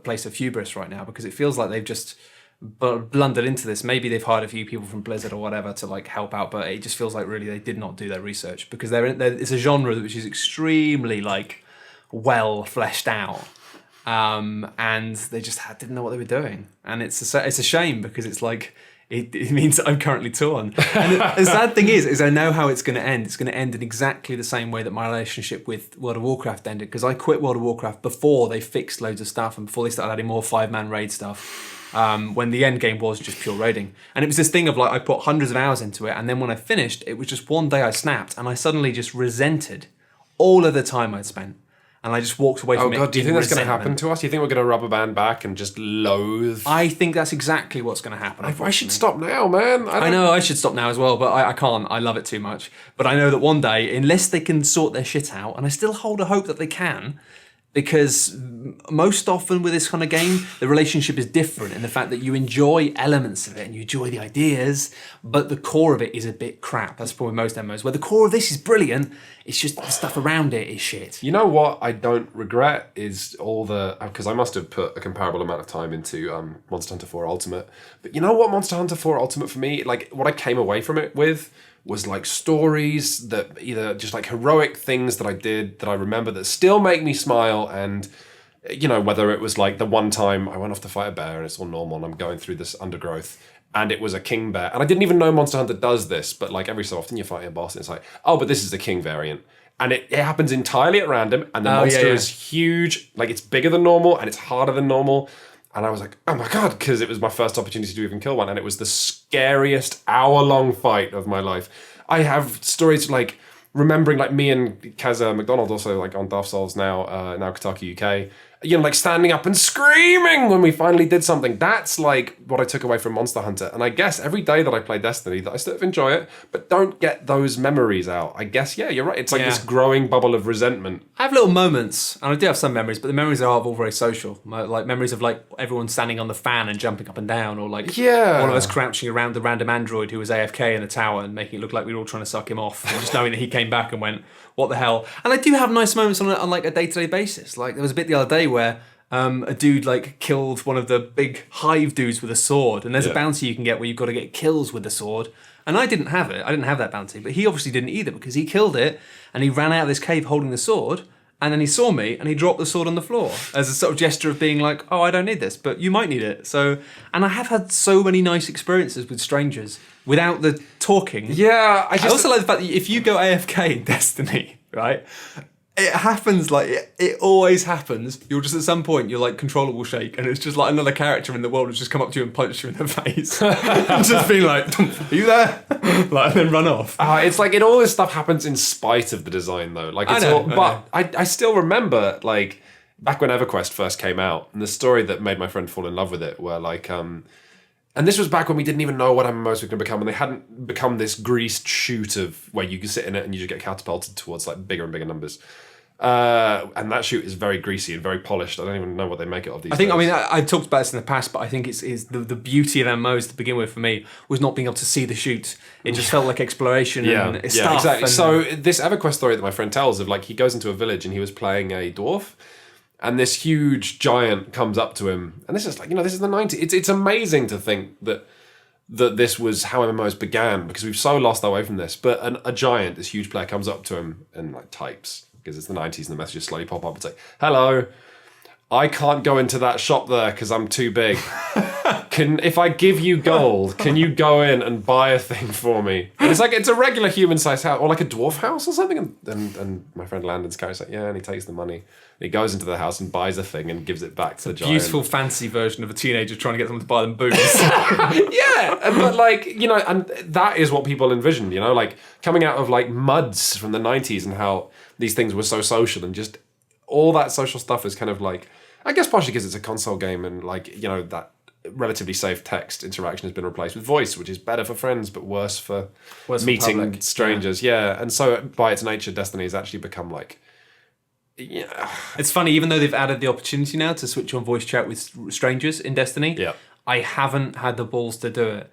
place of hubris right now, because it feels like they've just blundered into this. Maybe they've hired a few people from Blizzard or whatever to like help out, but it just feels like really they did not do their research, because it's a genre which is extremely like well fleshed out. And they just didn't know what they were doing. And it's a shame, because it's like, it means that I'm currently torn. And the sad thing is I know how it's going to end. It's going to end in exactly the same way that my relationship with World of Warcraft ended, because I quit World of Warcraft before they fixed loads of stuff and before they started adding more 5-man raid stuff, when the end game was just pure raiding. And it was this thing of like, I put hundreds of hours into it, and then when I finished, it was just one day I snapped and I suddenly just resented all of the time I'd spent. And I just walked away from it. Oh God, do you think that's going to happen to us? Do you think we're going to rubber band back and just loathe? I think that's exactly what's going to happen. I should stop now, man. I know I should stop now as well, but I can't. I love it too much. But I know that one day, unless they can sort their shit out, and I still hold a hope that they can, because most often with this kind of game, the relationship is different in the fact that you enjoy elements of it and you enjoy the ideas, but the core of it is a bit crap. That's probably most MMOs, where the core of this is brilliant, it's just the stuff around it is shit. You know what I don't regret is all the... Because I must have put a comparable amount of time into Monster Hunter 4 Ultimate. But you know what Monster Hunter 4 Ultimate for me, like what I came away from it with was like stories that either just like heroic things that I did that I remember that still make me smile, and you know, whether it was like the one time I went off to fight a bear and it's all normal and I'm going through this undergrowth and it was a king bear, and I didn't even know Monster Hunter does this, but like every so often you're fighting a boss and it's like, oh, but this is the king variant, and it happens entirely at random, and the monster is huge, like it's bigger than normal and it's harder than normal. And I was like, oh my God, because it was my first opportunity to even kill one. And it was the scariest hour-long fight of my life. I have stories like remembering like me and Kazza McDonald, also like on Daft Souls now Kotaku UK, you know, like standing up and screaming when we finally did something. That's like what I took away from Monster Hunter. And I guess every day that I play Destiny, that I still enjoy it, but don't get those memories out. I guess, yeah, you're right. It's like this growing bubble of resentment. I have little moments, and I do have some memories, but the memories are all very social. Like memories of like everyone standing on the fan and jumping up and down, or like all of us crouching around the random android who was AFK in the tower and making it look like we were all trying to suck him off, and just knowing that he came back and went, what the hell? And I do have nice moments on like a day-to-day basis. Like there was a bit the other day where a dude like killed one of the big hive dudes with a sword, and there's a bounty you can get where you've got to get kills with the sword, and I didn't have it. I didn't have that bounty, but he obviously didn't either, because he killed it and he ran out of this cave holding the sword, and then he saw me and he dropped the sword on the floor as a sort of gesture of being like, oh, I don't need this, but you might need it. So, and I have had so many nice experiences with strangers without the talking. Yeah, I also like the fact that if you go AFK in Destiny, right, it happens like it always happens. You'll just at some point your like controller will shake, and it's just like another character in the world will just come up to you and punch you in the face, and just being like, "Are you there?" Like, and then run off. It's like all this stuff happens in spite of the design, though. Like it's I still remember like back when EverQuest first came out, and the story that made my friend fall in love with it, where like and this was back when we didn't even know what MMOs were going to become, and they hadn't become this greased chute of where you can sit in it and you just get catapulted towards like bigger and bigger numbers. And that chute is very greasy and very polished. I don't even know what they make it of these days. I mean, I've talked about this in the past, but I think it's the beauty of MMOs to begin with for me was not being able to see the chute. It just felt like exploration and stuff. Exactly. And so this EverQuest story that my friend tells of like he goes into a village and he was playing a dwarf, and this huge giant comes up to him, and this is like, this is the 90s. It's amazing to think that this was how MMOs began, because we've so lost our way from this. But a giant, this huge player, comes up to him and like types, because it's the 90s and the messages slowly pop up and say, "Hello, I can't go into that shop there because I'm too big. If I give you gold, can you go in and buy a thing for me?" And it's a regular human-sized house, or like a dwarf house or something. And my friend Landon's character's like, yeah, and he takes the money. He goes into the house and buys a thing and gives it back to the giant. Beautiful fantasy version of a teenager trying to get someone to buy them booze. Yeah, but like, and that is what people envisioned, like coming out of like MUDs from the 90s and how these things were so social, and just all that social stuff is kind of like, I guess partially because it's a console game, and like, that relatively safe text interaction has been replaced with voice, which is better for friends but worse for meeting strangers. Yeah. And so by its nature, Destiny has actually become like, yeah. It's funny, even though they've added the opportunity now to switch on voice chat with strangers in Destiny, yeah, I haven't had the balls to do it.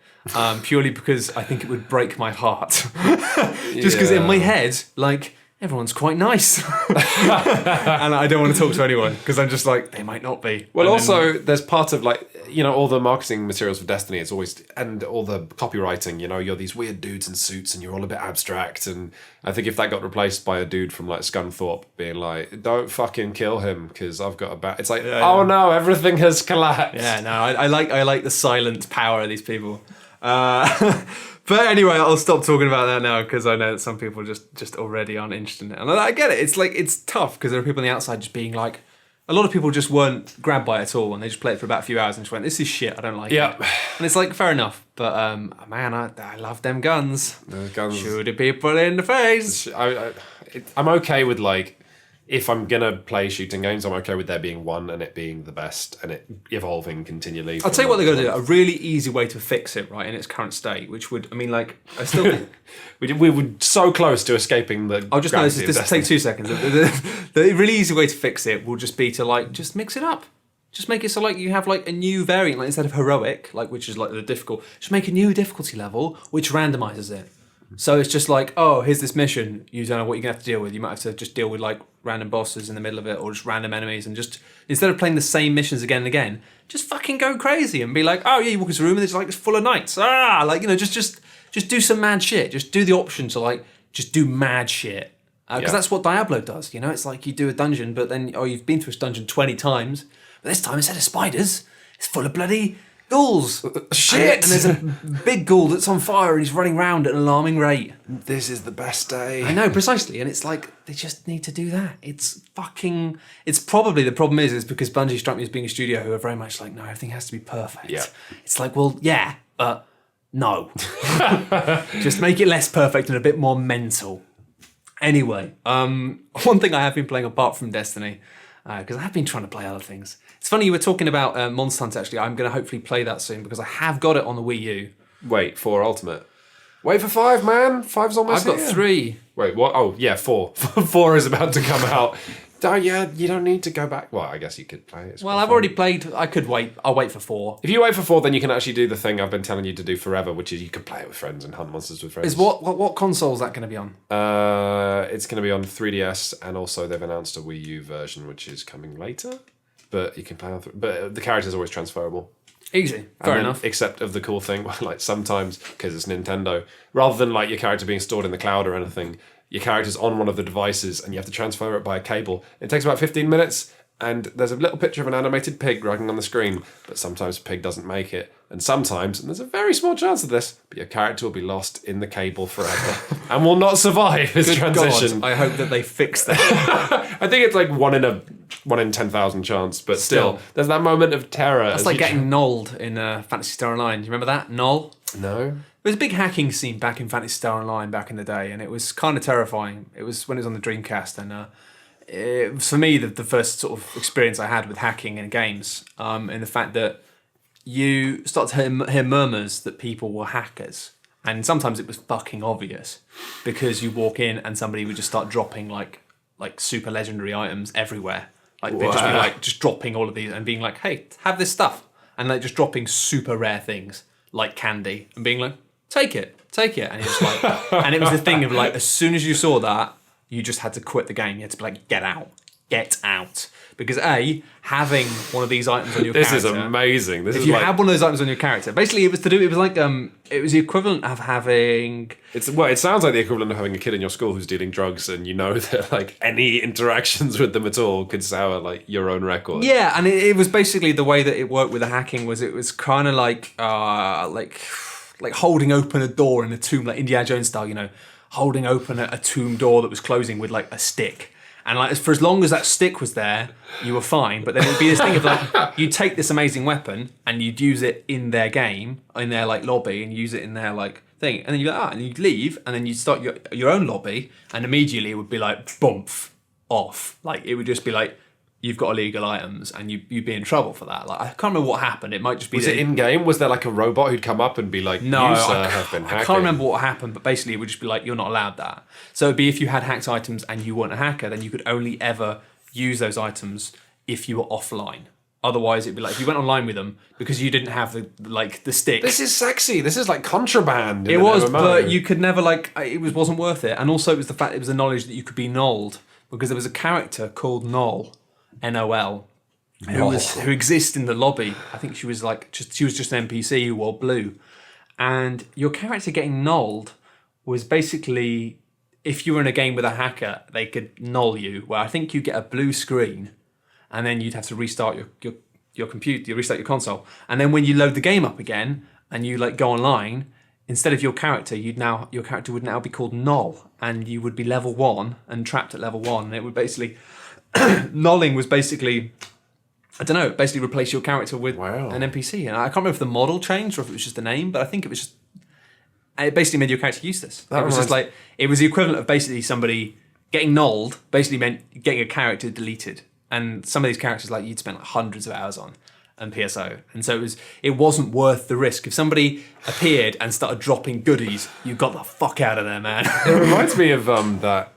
Purely because I think it would break my heart. Just because in my head, like, everyone's quite nice. And I don't want to talk to anyone because I'm just like, they might not be. Well, also, there's part of like, all the marketing materials for Destiny, it's always, and all the copywriting, you're these weird dudes in suits and you're all a bit abstract. And I think if that got replaced by a dude from like Scunthorpe being like, "Don't fucking kill him because I've got a bat," it's like, no, everything has collapsed. Yeah, no, I like the silent power of these people. But anyway, I'll stop talking about that now because I know that some people just already aren't interested in it. And I get it. It's like, it's tough because there are people on the outside just being like, a lot of people just weren't grabbed by it at all, and they just played it for about a few hours and just went, "This is shit, I don't like it." And it's like, fair enough. But man, I love them guns. Those guns. Shoot people in the face. I'm okay with like, if I'm gonna play shooting games, I'm okay with there being one and it being the best and it evolving continually. I'll tell you what they're gonna do. A really easy way to fix it, right, in its current state, which would, I mean, like, I still think we were so close to escaping the. I'll just know this take 2 seconds. The really easy way to fix it will just be to like just mix it up. Just make it so like you have like a new variant, like instead of heroic, like which is like the difficult, just make a new difficulty level which randomizes it. So it's just like, oh, here's this mission, you don't know what you're going to have to deal with. You might have to just deal with like random bosses in the middle of it or just random enemies, and just, instead of playing the same missions again and again, just fucking go crazy and be like, oh yeah, you walk into a room and it's like, it's full of knights. Like, just do some mad shit. Just do the option to like, just do mad shit. Because that's what Diablo does, it's like you do a dungeon, but then, you've been through this dungeon 20 times, but this time instead of spiders, it's full of bloody ghouls. Shit! And there's a big ghoul that's on fire and he's running around at an alarming rate. This is the best day. I know, precisely. And it's like, they just need to do that. It's probably, the problem is because Bungie struck me as being a studio who are very much like, no, everything has to be perfect. Yeah. It's like, well, yeah, but no. Just make it less perfect and a bit more mental. Anyway, one thing I have been playing apart from Destiny, because I have been trying to play other things. It's funny, you were talking about Monster Hunter, actually. I'm going to hopefully play that soon because I have got it on the Wii U. Wait for Ultimate. Wait for 5, man. 5's almost I've got 3. Wait, what? Oh, yeah, 4. 4 is about to come out. Yeah, you don't need to go back. Well, I guess you could play it. Well, I've already played. I could wait. I'll wait for 4. If you wait for 4, then you can actually do the thing I've been telling you to do forever, which is you can play it with friends and hunt monsters with friends. Is what console is that going to be on? It's going to be on 3DS, and also they've announced a Wii U version, which is coming later. But you can play on. But the character's always transferable. Easy. Fair enough. Except of the cool thing, like sometimes, because it's Nintendo, rather than like your character being stored in the cloud or anything, your character's on one of the devices and you have to transfer it by a cable. It takes about 15 minutes, and there's a little picture of an animated pig running on the screen, but sometimes pig doesn't make it. And sometimes, and there's a very small chance of this, but your character will be lost in the cable forever and will not survive his transition. God, I hope that they fix that. I think it's like 1 in 10,000 chance, but still, there's that moment of terror. That's like getting knolled in Phantasy Star Online. Do you remember that? Knoll? No. There was a big hacking scene back in Phantasy Star Online back in the day, and it was kind of terrifying. It was when it was on the Dreamcast, and it was, for me, the first sort of experience I had with hacking in games, and the fact that you start to hear murmurs that people were hackers. And sometimes it was fucking obvious because you walk in and somebody would just start dropping like super legendary items everywhere. Like they'd just be like just dropping all of these and being like, hey, have this stuff. And like just dropping super rare things like candy and being like, take it. And it's like, and it was the thing of like, as soon as you saw that, you just had to quit the game. You had to be like, get out. because having one of these items on your This character. is amazing. If you had one of those items on your character, basically it was like it was the equivalent of having. It sounds like the equivalent of having a kid in your school who's dealing drugs, and you know that like any interactions with them at all could sour like your own record. Yeah, and it was basically the way that it worked with the hacking was it was kind of like holding open a door in a tomb, like Indiana Jones style, you know, holding open a tomb door that was closing with like a stick. And like for as long as that stick was there, you were fine. But then it'd be this thing of like you'd take this amazing weapon and you'd use it in their game, in their like lobby, and use it in their like thing. And then and you'd leave, and then you'd start your own lobby, and immediately it would be like bump off. Like it would just be like you've got illegal items, and you'd be in trouble for that. Like I can't remember what happened. It might just be. Was it in game? Was there like a robot who'd come up and be like, "No, you, sir, have been hacking"? I can't remember what happened, but basically it would just be like you're not allowed that. So it'd be if you had hacked items and you weren't a hacker, then you could only ever use those items if you were offline. Otherwise, it'd be like if you went online with them because you didn't have the stick. This is sexy. This is like contraband. It was, but you could never wasn't worth it. And also, it was the knowledge that you could be nulled because there was a character called Null, Nol, who exists in the lobby. I think she was just an NPC who wore blue, and your character getting nulled was basically if you were in a game with a hacker, they could null you. Where I think you get a blue screen, and then you'd have to restart your computer, you restart your console, and then when you load the game up again and you like go online, instead of your character, your character would now be called Null, and you would be level 1 and trapped at level 1. And it would basically nulling was basically. I don't know, basically replace your character with an NPC. And I can't remember if the model changed or if it was just the name, but I think it was just... It basically made your character useless. It was just like... It was the equivalent of basically somebody getting nulled, basically meant getting a character deleted. And some of these characters like you'd spend like hundreds of hours on PSO. And so it wasn't worth the risk. If somebody appeared and started dropping goodies, you got the fuck out of there, man. It reminds me of that...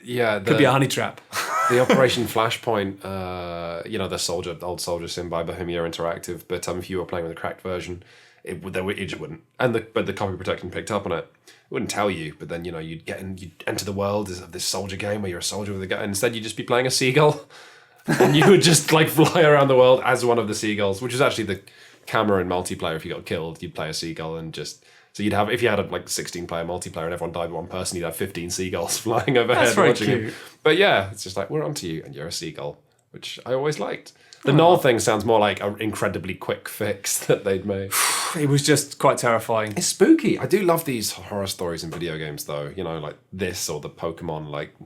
Yeah, could be a honey trap. The Operation Flashpoint, the old soldier sim by Bohemia Interactive. But if you were playing with a cracked version, it just wouldn't. But the copy protection picked up on it. It wouldn't tell you. But then you'd enter the world of this soldier game where you're a soldier with a gun. And instead, you'd just be playing a seagull, and you would just like fly around the world as one of the seagulls, which is actually the camera in multiplayer. If you got killed, you'd play a seagull and just. So you'd have, if you had a 16-player multiplayer and everyone died with one person, you'd have 15 seagulls flying overhead. That's very watching cute. you. But yeah, it's just like, we're onto you and you're a seagull, which I always liked. The null thing sounds more like an incredibly quick fix that they'd made. It was just quite terrifying. It's spooky. I do love these horror stories in video games though, like this or the Pokemon like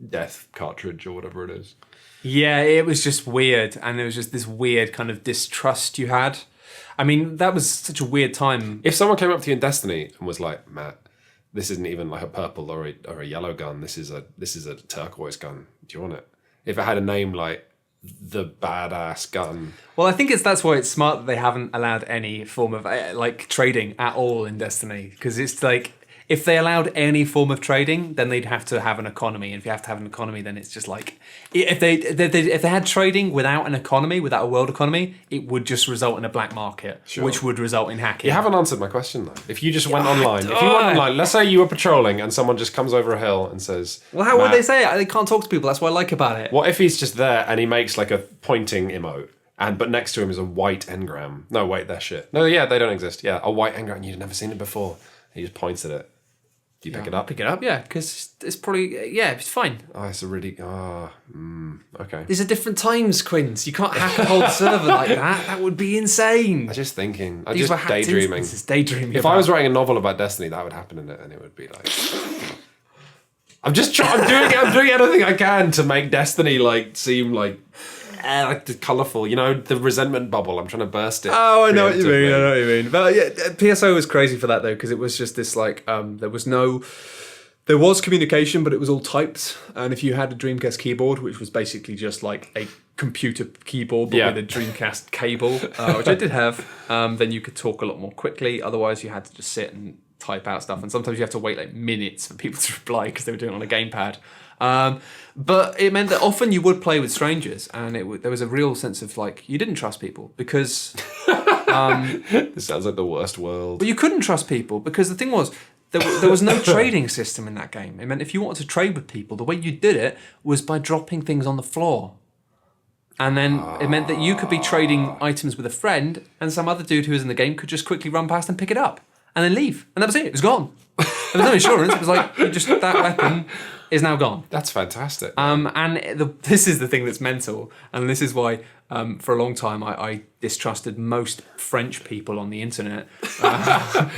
death cartridge or whatever it is. Yeah, it was just weird. And there was just this weird kind of distrust you had. I mean, that was such a weird time. If someone came up to you in Destiny and was like, Matt, this isn't even like a purple or a yellow gun. This is a turquoise gun. Do you want it? If it had a name like the badass gun. Well, I think that's why it's smart that they haven't allowed any form of like trading at all in Destiny, because it's like if they allowed any form of trading, then they'd have to have an economy, and if you have to have an economy, then it's just like if they had trading without an economy, without a world economy, it would just result in a black market, which would result in hacking. You haven't answered my question though. If you just went online, let's say you were patrolling and someone just comes over a hill and says, "Well, how would they say it? They can't talk to people. That's what I like about it." What if he's just there and he makes like a pointing emote? But next to him is a white engram. No, wait, they're shit. No, yeah, they don't exist. Yeah, a white engram. You've never seen it before. He just points at it. Do you pick it up? Pick it up, yeah, because it's probably, it's fine. Oh, it's a really, okay. These are different times, Quinns. You can't hack a whole server like that. That would be insane. I'm just thinking. I'm just daydreaming. This is daydreaming. If I was writing a novel about Destiny, that would happen in it, and it would be like... I'm doing anything I can to make Destiny seem like colourful, the resentment bubble. I'm trying to burst it. Oh, I know what you mean. But yeah, PSO was crazy for that though, because it was just this there was communication, but it was all typed. And if you had a Dreamcast keyboard, which was basically just like a computer keyboard, but with a Dreamcast cable, which I did have, then you could talk a lot more quickly. Otherwise, you had to just sit and type out stuff, and sometimes you have to wait like minutes for people to reply because they were doing it on a gamepad. But it meant that often you would play with strangers, and there was a real sense of you didn't trust people because this sounds like the worst world. But you couldn't trust people because the thing was there was no trading system in that game. It meant if you wanted to trade with people, the way you did it was by dropping things on the floor. And then it meant that you could be trading items with a friend, and some other dude who was in the game could just quickly run past and pick it up, and then leave. And that was it. It was gone. There was no insurance. It was like, that weapon is now gone. That's fantastic. This is the thing that's mental, and this is why for a long time I distrusted most French people on the internet,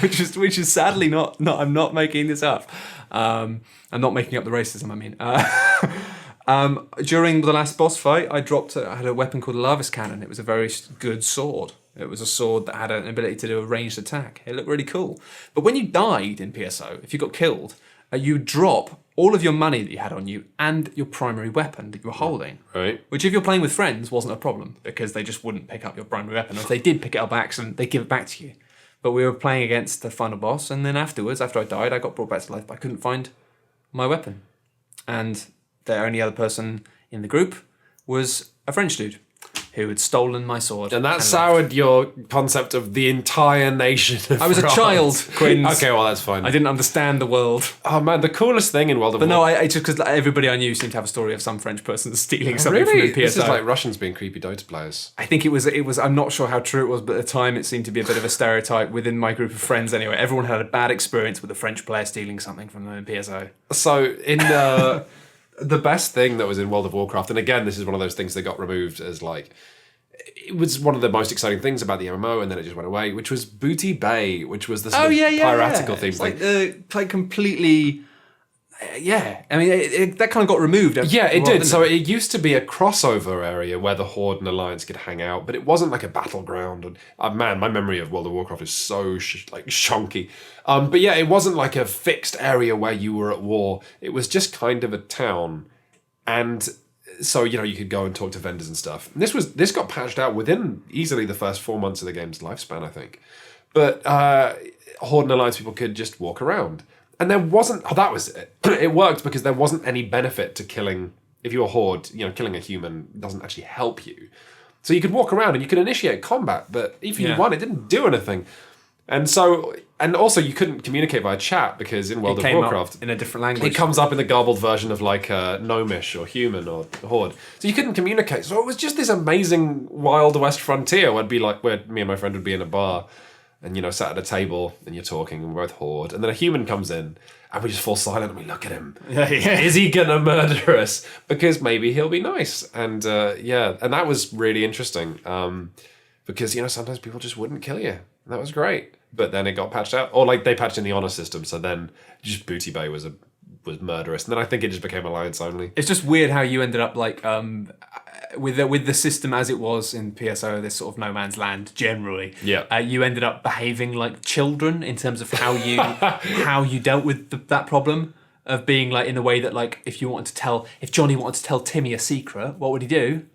which is sadly not. I'm not making this up. I'm not making up the racism. I mean. During the last boss fight, I had a weapon called a Lavis Cannon. It was a very good sword. It was a sword that had an ability to do a ranged attack. It looked really cool. But when you died in PSO, if you got killed, you drop all of your money that you had on you and your primary weapon that you were holding. Right. Which, if you're playing with friends, wasn't a problem because they just wouldn't pick up your primary weapon. Or if they did pick it up by accident, they'd give it back to you. But we were playing against the final boss, and then afterwards, after I died, I got brought back to life, but I couldn't find my weapon. And the only other person in the group was a French dude who had stolen my sword. And that soured your concept of the entire nation of I was France. a child, Quinn. Okay, well, that's fine. I didn't understand the world. Oh, man, the coolest thing in World of Warcraft... But no, I just because everybody I knew seemed to have a story of some French person stealing something really? from the PSO. This is like Russians being creepy Dota players. I think it was. I'm not sure how true it was, but at the time it seemed to be a bit of a stereotype within my group of friends anyway. Everyone had a bad experience with a French player stealing something from the PSO. So, in... the best thing that was in World of Warcraft, and again, this is one of those things that got removed as like, it was one of the most exciting things about the MMO, and then it just went away, which was Booty Bay, which was the sort of piratical theme. It's like completely, yeah. I mean, that kind of got removed. Yeah, it did. So it used to be a crossover area where the Horde and Alliance could hang out, but it wasn't like a battleground. And man, my memory of World of Warcraft is so shonky. But yeah, it wasn't like a fixed area where you were at war. It was just kind of a town, and so you could go and talk to vendors and stuff. And this got patched out within easily the first 4 months of the game's lifespan, I think. But Horde and Alliance people could just walk around. And there wasn't... Oh, that was it. It worked because there wasn't any benefit to killing... If you're a Horde, killing a human doesn't actually help you. So you could walk around and you could initiate combat, but if you won, it didn't do anything. And so... And also you couldn't communicate via chat because in World of Warcraft... in a different language. It comes up in the garbled version of like Gnomish or Human or Horde. So you couldn't communicate. So it was just this amazing Wild West frontier where me and my friend would be in a bar and, sat at a table and you're talking and we're both Horde. And then a human comes in and we just fall silent and we look at him. Yeah. Is he going to murder us? Because maybe he'll be nice. And and that was really interesting. Because, sometimes people just wouldn't kill you. And that was great. But then it got patched out. Or like they patched in the honor system. So then just Booty Bay was murderous. And then I think it just became Alliance only. It's just weird how you ended up like with the system as it was in PSO, this sort of no man's land generally. Yeah. You ended up behaving like children in terms of how you dealt with that problem of being like in a way that like if Johnny wanted to tell Timmy a secret, what would he do?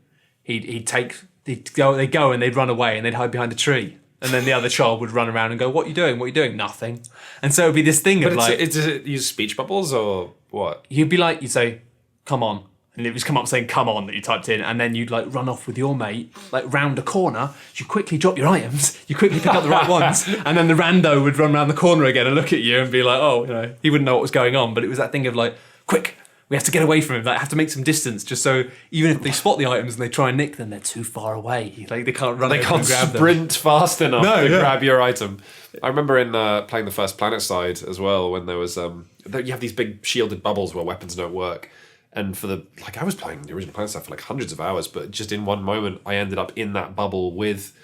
They'd go and they'd run away and they'd hide behind a tree. And then the other child would run around and go, "What are you doing? What are you doing? Nothing." And so it'd be this thing of like... Does it use speech bubbles or what? You'd say, "Come on." And it would just come up saying, "Come on," that you typed in. And then you'd like run off with your mate, like round a corner. You quickly drop your items. You quickly pick up the right ones. And then the rando would run around the corner again and look at you and be like, oh, he wouldn't know what was going on. But it was that thing of like, quick, we have to get away from him. Like, have to make some distance just so even if they spot the items and they try and nick them, they're too far away. Like they can't run. They can't sprint fast enough to grab your item. I remember in playing the first Planet side as well when there was you have these big shielded bubbles where weapons don't work. And I was playing the original Planet side for like hundreds of hours, but just in one moment I ended up in that bubble with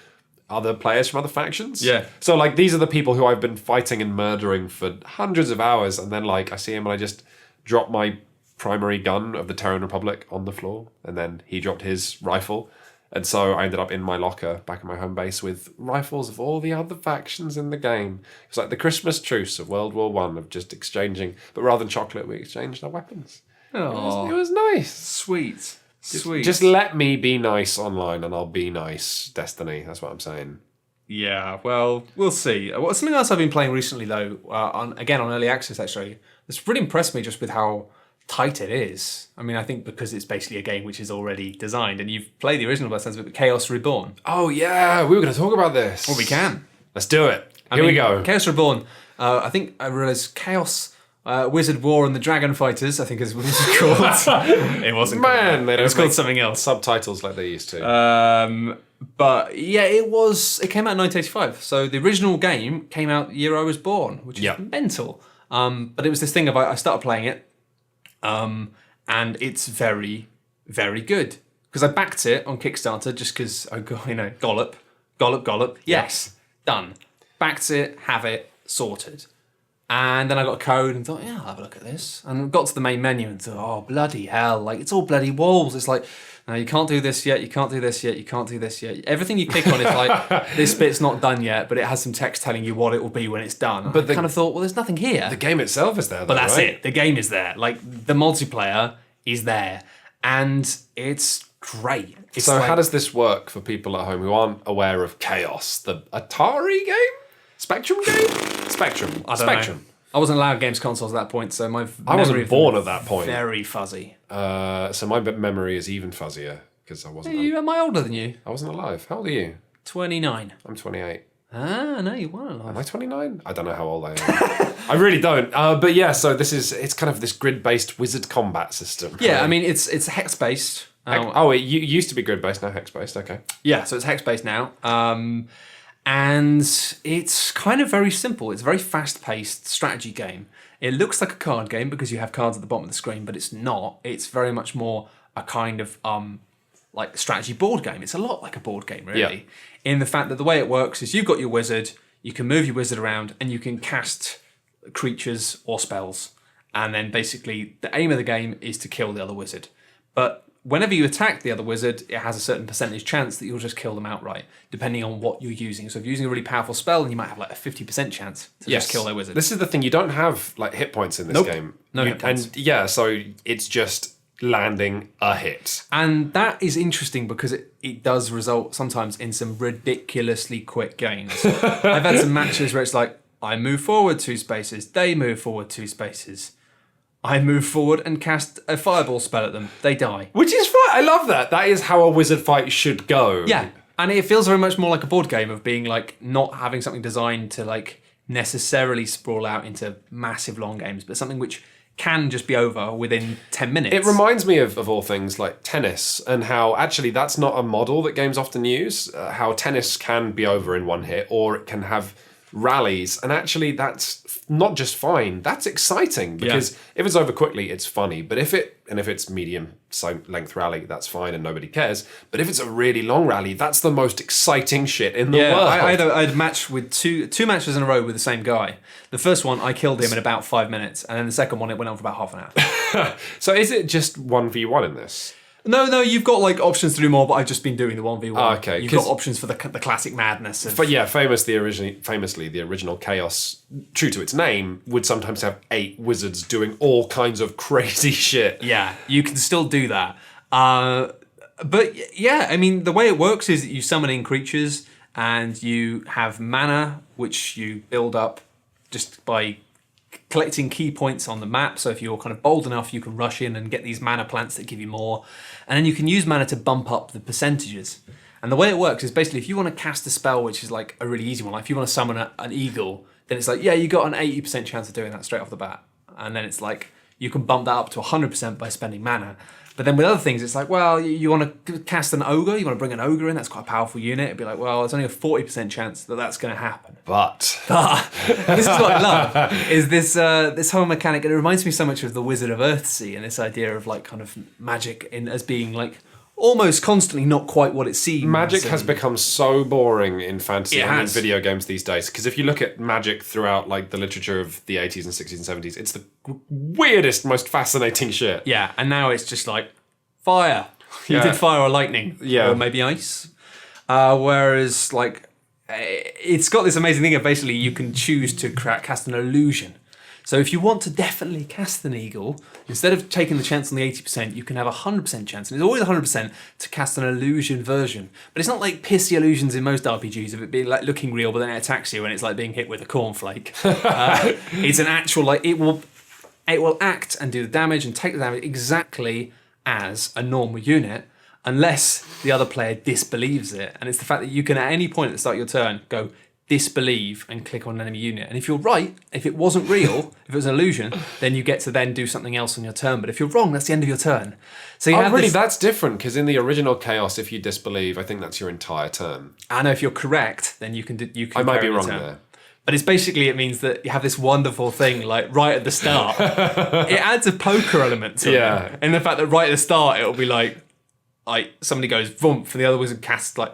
other players from other factions. Yeah. So like these are the people who I've been fighting and murdering for hundreds of hours, and then like I see him and I just drop my primary gun of the Terran Republic on the floor, and then he dropped his rifle, and so I ended up in my locker back at my home base with rifles of all the other factions in the game. It's like the Christmas truce of World War I of just exchanging, but rather than chocolate, we exchanged our weapons. Oh, it was nice. Sweet. Just let me be nice online, and I'll be nice. Destiny. That's what I'm saying. Yeah. Well, we'll see. Something else I've been playing recently, though, on early access actually, it's really impressed me just with how tight it is. I mean, I think because it's basically a game which is already designed, and you've played the original by the sounds of it, Chaos Reborn. Oh yeah, we were going to talk about this. Well, we can. Let's do it. Here we go. Chaos Reborn. I think I realised Chaos Wizard War and the Dragon Fighters, I think is what it was called. It wasn't Man, called. It was called something else. Subtitles like they used to. But yeah, it came out in 1985. So the original game came out the year I was born, which is mental. But it was this thing of I started playing it, and it's very, very good. Because I backed it on Kickstarter just because I got, Gollop. Yes, done. Backed it, have it, sorted. And then I got a code and thought, yeah, I'll have a look at this. And got to the main menu and thought, oh, bloody hell. Like, it's all bloody walls. It's like, no, you can't do this yet, you can't do this yet, you can't do this yet. Everything you click on is like, this bit's not done yet, but it has some text telling you what it will be when it's done. But I kind of thought, well, there's nothing here. The game itself is there, though, but that's right? it. The game is there. Like, the multiplayer is there. And it's great. It's so how does this work for people at home who aren't aware of Chaos? The Atari game? Spectrum game? Spectrum. I don't know. I wasn't allowed games consoles at that point, so I wasn't born at that point. Very fuzzy. So my memory is even fuzzier because I wasn't. Am I older than you? I wasn't alive. How old are you? 29. I'm 28. Ah, no, you weren't alive. Am I 29? I don't know how old I am. I really don't. But yeah, so it's kind of this grid-based wizard combat system. Yeah, I mean it's hex-based. It used to be grid-based, now hex-based. Okay. Yeah, so it's hex-based now. And it's kind of very simple. It's a very fast-paced strategy game. It looks like a card game because you have cards at the bottom of the screen, but it's not. It's very much more a kind of like strategy board game. It's a lot like a board game, really. In the fact that the way it works is you've got your wizard, you can move your wizard around, and you can cast creatures or spells. And then basically the aim of the game is to kill the other wizard. But whenever you attack the other wizard, it has a certain percentage chance that you'll just kill them outright, depending on what you're using. So if you're using a really powerful spell, then you might have like a 50% chance to just kill their wizard. This is the thing, you don't have like hit points in this game. No hit points. And yeah, so it's just landing a hit. And that is interesting because it does result sometimes in some ridiculously quick games. I've had some matches where it's like, I move forward 2 spaces, they move forward 2 spaces. I move forward and cast a fireball spell at them. They die. Which is fine. I love that. That is how a wizard fight should go. Yeah. And it feels very much more like a board game of being like not having something designed to like necessarily sprawl out into massive long games, but something which can just be over within 10 minutes. It reminds me of all things like tennis and how actually that's not a model that games often use. How tennis can be over in one hit or it can have rallies, and actually that's not just fine, that's exciting because if it's over quickly it's funny, but if it's medium length rally, that's fine and nobody cares. But if it's a really long rally, that's the most exciting shit in the world. I had a match with two matches in a row with the same guy. The first one I killed him in about 5 minutes, and then the second one it went on for about half an hour. So is it just 1v1 in this? No, you've got like options to do more, but I've just been doing the 1v1. Oh, okay. You've got options for the classic madness of... But yeah, famously, the original Chaos, true to its name, would sometimes have 8 wizards doing all kinds of crazy shit. Yeah, you can still do that. But yeah, I mean, the way it works is that you summon in creatures and you have mana, which you build up just by collecting key points on the map. So if you're kind of bold enough, you can rush in and get these mana plants that give you more. And then you can use mana to bump up the percentages. And the way it works is basically if you want to cast a spell, which is like a really easy one, like if you want to summon an eagle, then it's like, yeah, you got an 80% chance of doing that straight off the bat. And then it's like, you can bump that up to 100% by spending mana. But then with other things, it's like, well, you want to cast an ogre, you want to bring an ogre in, that's quite a powerful unit. It'd be like, well, there's only a 40% chance that that's going to happen. But this is what I love, is this whole mechanic, and it reminds me so much of the Wizard of Earthsea and this idea of like kind of magic as being like almost constantly not quite what it seems. Magic has become so boring in fantasy and in video games these days. Because if you look at magic throughout like the literature of the 80s and 60s and 70s, it's the weirdest, most fascinating shit. Yeah, and now it's just like fire. You did fire or lightning. Yeah. Or maybe ice. Whereas like it's got this amazing thing of basically you can choose to cast an illusion. So if you want to definitely cast an eagle, instead of taking the chance on the 80%, you can have a 100% chance, and it's always 100% to cast an illusion version. But it's not like pissy illusions in most RPGs of it being like looking real, but then it attacks you and it's like being hit with a cornflake. It's an actual, like, it will act and do the damage and take the damage exactly as a normal unit, unless the other player disbelieves it. And it's the fact that you can at any point at the start of your turn go, disbelieve and click on an enemy unit. And if you're right, if it wasn't real, if it was an illusion, then you get to then do something else on your turn. But if you're wrong, that's the end of your turn. So you have really, this, that's different, because in the original Chaos, if you disbelieve, I think that's your entire turn. I know if you're correct, then you can I might be wrong turn. there. But it's basically, it means that you have this wonderful thing, like right at the start. It adds a poker element to it. And the fact that right at the start, it'll be like somebody goes vroomp, and the other wizard casts like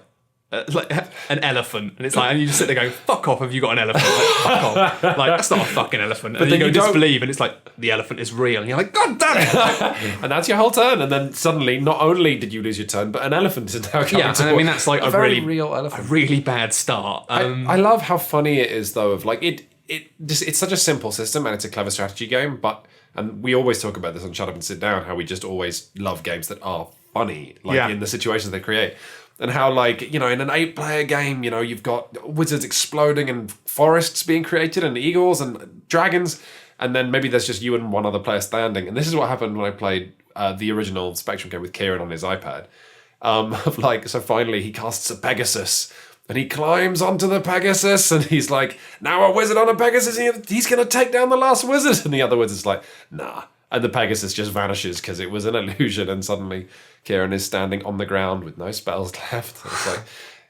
an elephant, and it's like, and you just sit there going, "Fuck off! Have you got an elephant? Like, fuck off! Like that's not a fucking elephant." But and then you go disbelieve, and it's like the elephant is real, and you're like, "God damn it!" And that's your whole turn, and then suddenly, not only did you lose your turn, but an elephant is now coming. Yeah, and I mean that's like a very really real elephant, a really bad start. I love how funny it is, though. Of like it's such a simple system, and it's a clever strategy game. And we always talk about this on Shut Up and Sit Down, how we just always love games that are funny, like in the situations they create. And how, like, in an 8-player game, you've got wizards exploding and forests being created and eagles and dragons. And then maybe there's just you and one other player standing. And this is what happened when I played the original Spectrum game with Kieran on his iPad. So finally he casts a Pegasus. And he climbs onto the Pegasus. And he's like, now a wizard on a Pegasus, he's going to take down the last wizard. And the other wizard's like, nah. And the Pegasus just vanishes because it was an illusion. And suddenly Kieran is standing on the ground with no spells left. It's like,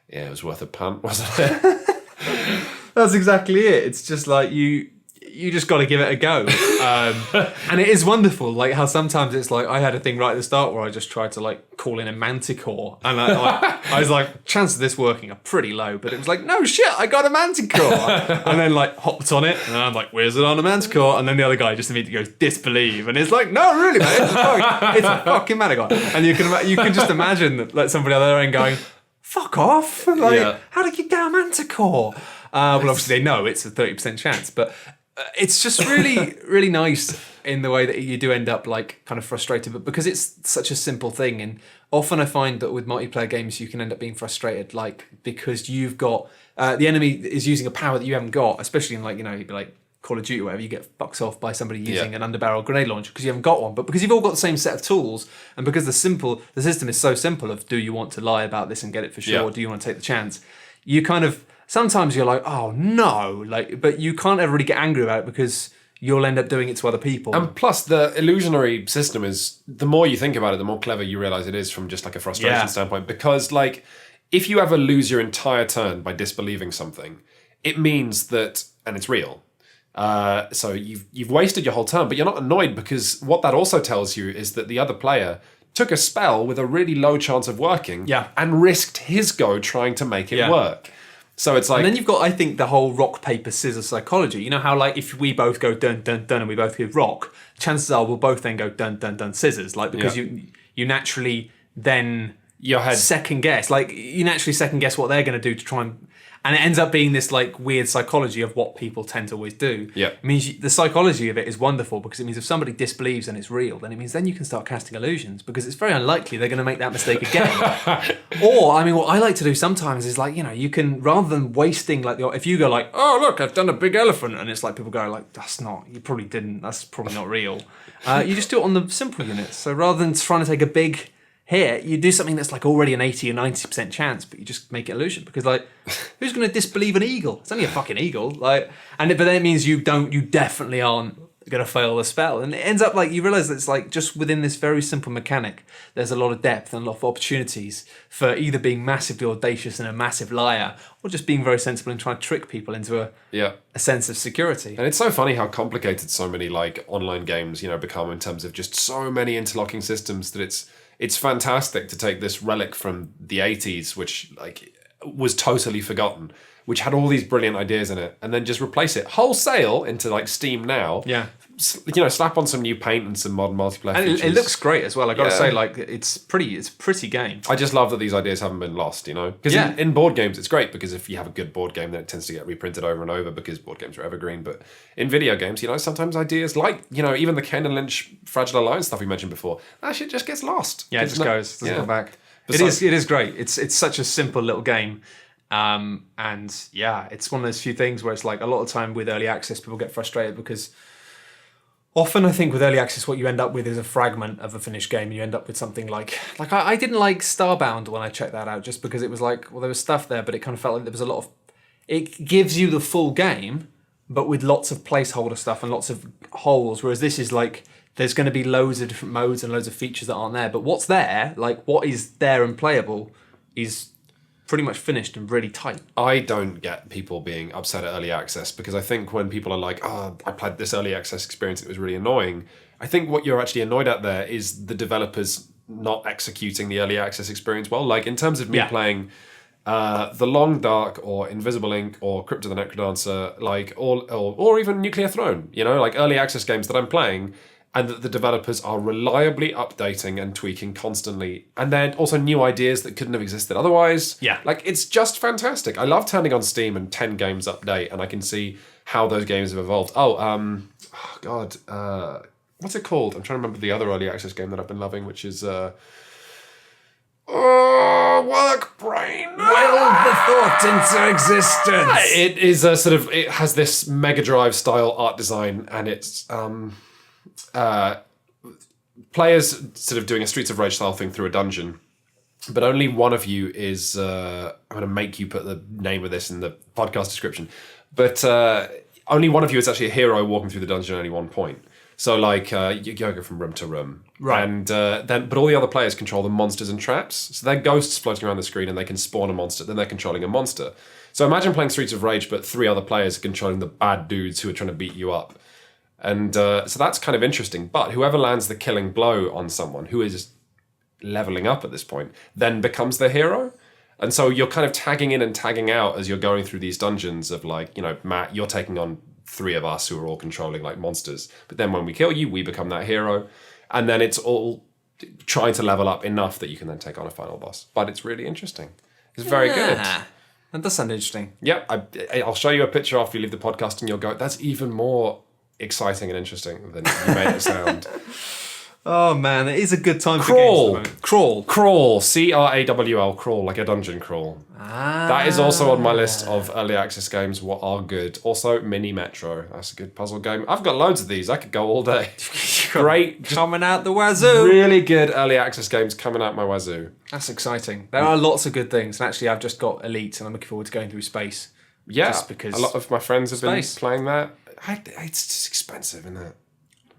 yeah, it was worth a punt, wasn't it? That's exactly it. It's just like you just got to give it a go. And it is wonderful, like how sometimes it's like, I had a thing right at the start where I just tried to like call in a manticore. And I was like, chances of this working are pretty low. But it was like, no shit, I got a manticore. And then like hopped on it. And I'm like, where's it on a manticore? And then the other guy just immediately goes, disbelieve. And it's like, no, really, mate. It's a fucking manticore. And you can just imagine that like somebody on the other end going, fuck off. Like, how did you get a manticore? Well, obviously they know it's a 30% chance. But it's just really, really nice in the way that you do end up like kind of frustrated, but because it's such a simple thing. And often I find that with multiplayer games, you can end up being frustrated, like because you've got the enemy is using a power that you haven't got, especially in like, you'd be like Call of Duty or whatever, you get fucked off by somebody using an underbarrel grenade launcher because you haven't got one. But because you've all got the same set of tools, and because the system is so simple of, do you want to lie about this and get it for sure, or do you want to take the chance? You kind of, sometimes you're like, oh no, like, but you can't ever really get angry about it because you'll end up doing it to other people. And plus, the illusionary system is, the more you think about it, the more clever you realise it is from just like a frustration standpoint. Because like, if you ever lose your entire turn by disbelieving something, it means that, and it's real. So you've wasted your whole turn, but you're not annoyed, because what that also tells you is that the other player took a spell with a really low chance of working and risked his go trying to make it work. So it's like... And then you've got, I think, the whole rock, paper, scissors psychology. You know how, like, if we both go dun, dun, dun, and we both give rock, chances are we'll both then go dun, dun, dun, scissors. Like, because you naturally then... Your head... Second guess. Like, you naturally second guess what they're going to do to try and... And it ends up being this, like, weird psychology of what people tend to always do. Yeah. It means the psychology of it is wonderful, because it means if somebody disbelieves and it's real, then it means then you can start casting illusions, because it's very unlikely they're going to make that mistake again. Or, I mean, what I like to do sometimes is, like, you can, rather than wasting, like, if you go like, oh, look, I've done a big elephant, and it's like, people go like, that's not, you probably didn't, that's probably not real. You just do it on the simple units. So rather than trying to take a big... Here, you do something that's like already an 80 or 90% chance, but you just make it illusion, because like, who's going to disbelieve an eagle? It's only a fucking eagle. Like, but then it means you definitely aren't going to fail the spell. And it ends up like, you realise that it's like, just within this very simple mechanic, there's a lot of depth and a lot of opportunities for either being massively audacious and a massive liar, or just being very sensible and trying to trick people into a sense of security. And it's so funny how complicated so many like online games, become, in terms of just so many interlocking systems, that it's fantastic to take this relic from the 80s, which like was totally forgotten, which had all these brilliant ideas in it, and then just replace it wholesale into like Steam now. Yeah. Slap on some new paint and some modern multiplayer features. It looks great as well. I got to say, like, it's a pretty game. I just love that these ideas haven't been lost, Because in board games, it's great, because if you have a good board game, then it tends to get reprinted over and over, because board games are evergreen. But in video games, sometimes ideas like, even the Ken and Lynch Fragile Alliance stuff we mentioned before, that shit just gets lost. Yeah, it just goes. Doesn't come back. It is great. It's such a simple little game. And yeah, it's one of those few things where it's like, a lot of time with early access, people get frustrated because often I think with early access, what you end up with is a fragment of a finished game. You end up with something like I didn't like Starbound when I checked that out, just because it was like, well, there was stuff there, but it kind of felt like there was a lot of, it gives you the full game, but with lots of placeholder stuff and lots of holes. Whereas this is like, there's going to be loads of different modes and loads of features that aren't there. But what's there, like what is there and playable, is pretty much finished and really tight. I don't get people being upset at early access, because I think when people are like, oh, I played this early access experience, it was really annoying. I think what you're actually annoyed at there is the developers not executing the early access experience well. Like in terms of me playing The Long Dark or Invisible Ink or Crypt of the Necrodancer, like or even Nuclear Throne, you know, like early access games that I'm playing, and that the developers are reliably updating and tweaking constantly. And then also new ideas that couldn't have existed otherwise. Yeah. Like, it's just fantastic. I love turning on Steam and 10 games update, and I can see how those games have evolved. What's it called? I'm trying to remember the other early access game that I've been loving, which is... work brain. Will the thought into existence. It is a sort of... It has this Mega Drive style art design, and it's... players sort of doing a Streets of Rage style thing through a dungeon, but only one of you is I'm going to make you put the name of this in the podcast description, but only one of you is actually a hero walking through the dungeon at only one point. So like you go from room to room, right? And but all the other players control the monsters and traps, so they're ghosts floating around the screen, and they can spawn a monster, then they're controlling a monster. So imagine playing Streets of Rage, but 3 other players are controlling the bad dudes who are trying to beat you up. And so that's kind of interesting. But whoever lands the killing blow on someone who is leveling up at this point then becomes the hero. And so you're kind of tagging in and tagging out as you're going through these dungeons of like, you know, Matt, you're taking on 3 of us who are all controlling like monsters. But then when we kill you, we become that hero. And then it's all trying to level up enough that you can then take on a final boss. But it's really interesting. It's very good. That does sound interesting. Yep. I'll show you a picture after you leave the podcast, and you'll go, that's even more exciting and interesting than you made it sound. Oh man, it is a good time for games. Crawl. Crawl. C-R-A-W-L. Crawl, like a dungeon crawl. That is also on my list of early access games what are good. Also, Mini Metro. That's a good puzzle game. I've got loads of these. I could go all day. Great. Coming out the wazoo. Really good early access games coming out my wazoo. That's exciting. There are lots of good things. And actually, I've just got Elite, and I'm looking forward to going through Space. Yeah, just because a lot of my friends have been playing that. It's just expensive, isn't it?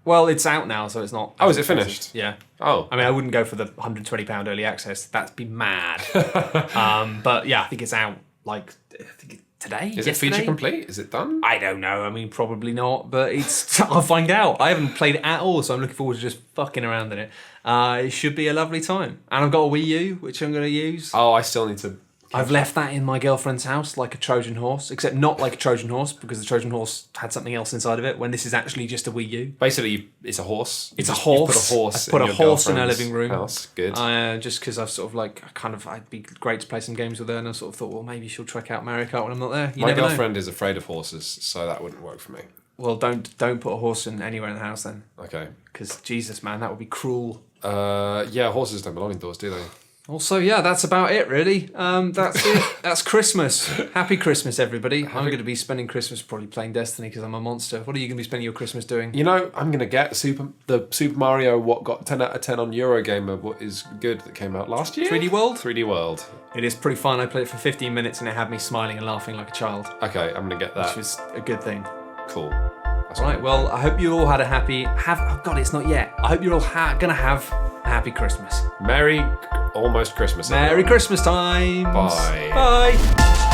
Well, it's out now, so it's not. Oh, is it finished? Yeah. Oh. I mean, I wouldn't go for the £120 early access. That'd be mad. But yeah, I think it's out like today. Is it feature complete? Is it done? I don't know. I mean, probably not, but it's. I'll find out. I haven't played it at all, so I'm looking forward to just fucking around in it. It should be a lovely time. And I've got a Wii U, which I'm going to use. Oh, I still need to. I've left that in my girlfriend's house like a Trojan horse, except not like a Trojan horse, because the Trojan horse had something else inside of it, when this is actually just a Wii U. Basically, it's a horse. It's a horse. I put a horse in her living room. House. Good. Just because I've sort of like, I'd be great to play some games with her, and I sort of thought, well, maybe she'll check out Mario Kart when I'm not there. My girlfriend is afraid of horses, so that wouldn't work for me. Well, don't put a horse in anywhere in the house then. Okay. Because Jesus, man, that would be cruel. Yeah, horses don't belong indoors, do they? Also, yeah, that's about it, really. That's it. That's Christmas. Happy Christmas, everybody. I'm going to be spending Christmas probably playing Destiny because I'm a monster. What are you going to be spending your Christmas doing? You know, I'm going to get the Super Mario what got 10 out of 10 on Eurogamer, what is good, that came out last year? 3D World? 3D World. It is pretty fun. I played it for 15 minutes and it had me smiling and laughing like a child. Okay, I'm going to get that. Which was a good thing. Cool. That's right, well, I hope you all had a happy... Oh, God, it's not yet. I hope you're all going to have a happy Christmas. Merry almost Christmas. Merry Christmas time. Bye. Bye.